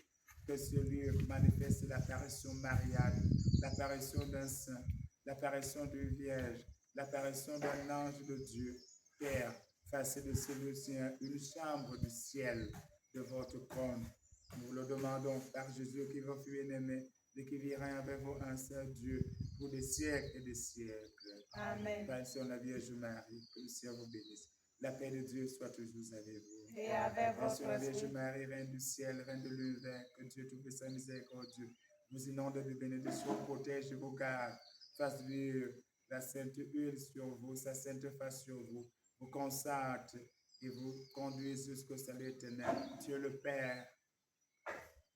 Que ce lieu manifeste l'apparition mariale, l'apparition d'un saint, l'apparition d'une vierge, l'apparition d'un ange de Dieu. Père, fassez de ce lieu, Seigneur, une chambre du ciel de votre trône. Nous vous le demandons par Jésus qui est votre bien-aimé et qui vivra avec vous un seul Dieu pour des siècles et des siècles. Amen. Père sur la Vierge Marie, que le ciel vous bénisse. La paix de Dieu soit toujours avec vous. Et avec Père sur la votre Vierge esprit. Marie, Reine du ciel, Reine de l'univers, que Dieu tout-puissant miséricordieux vous inonde de bénédictions, protège et vous garde, fasse vivre la sainte huile sur vous, sa sainte face sur vous, vous consacre et vous conduise jusqu'au salut éternel. Dieu le Père,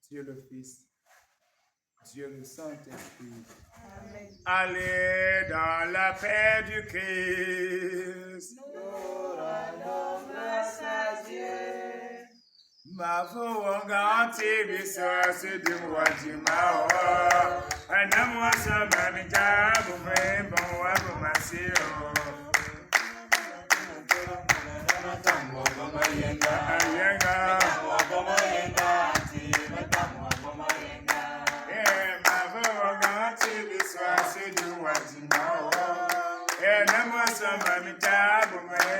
Dieu le Fils, Dieu le Saint-Esprit. Amen. Allez dans la paix du Christ. Nous rendons grâce à Dieu. Ma voix ganti bisous du roi du Mao. Un amour sans mamita, vous faites bon à vous masser.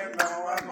And I'm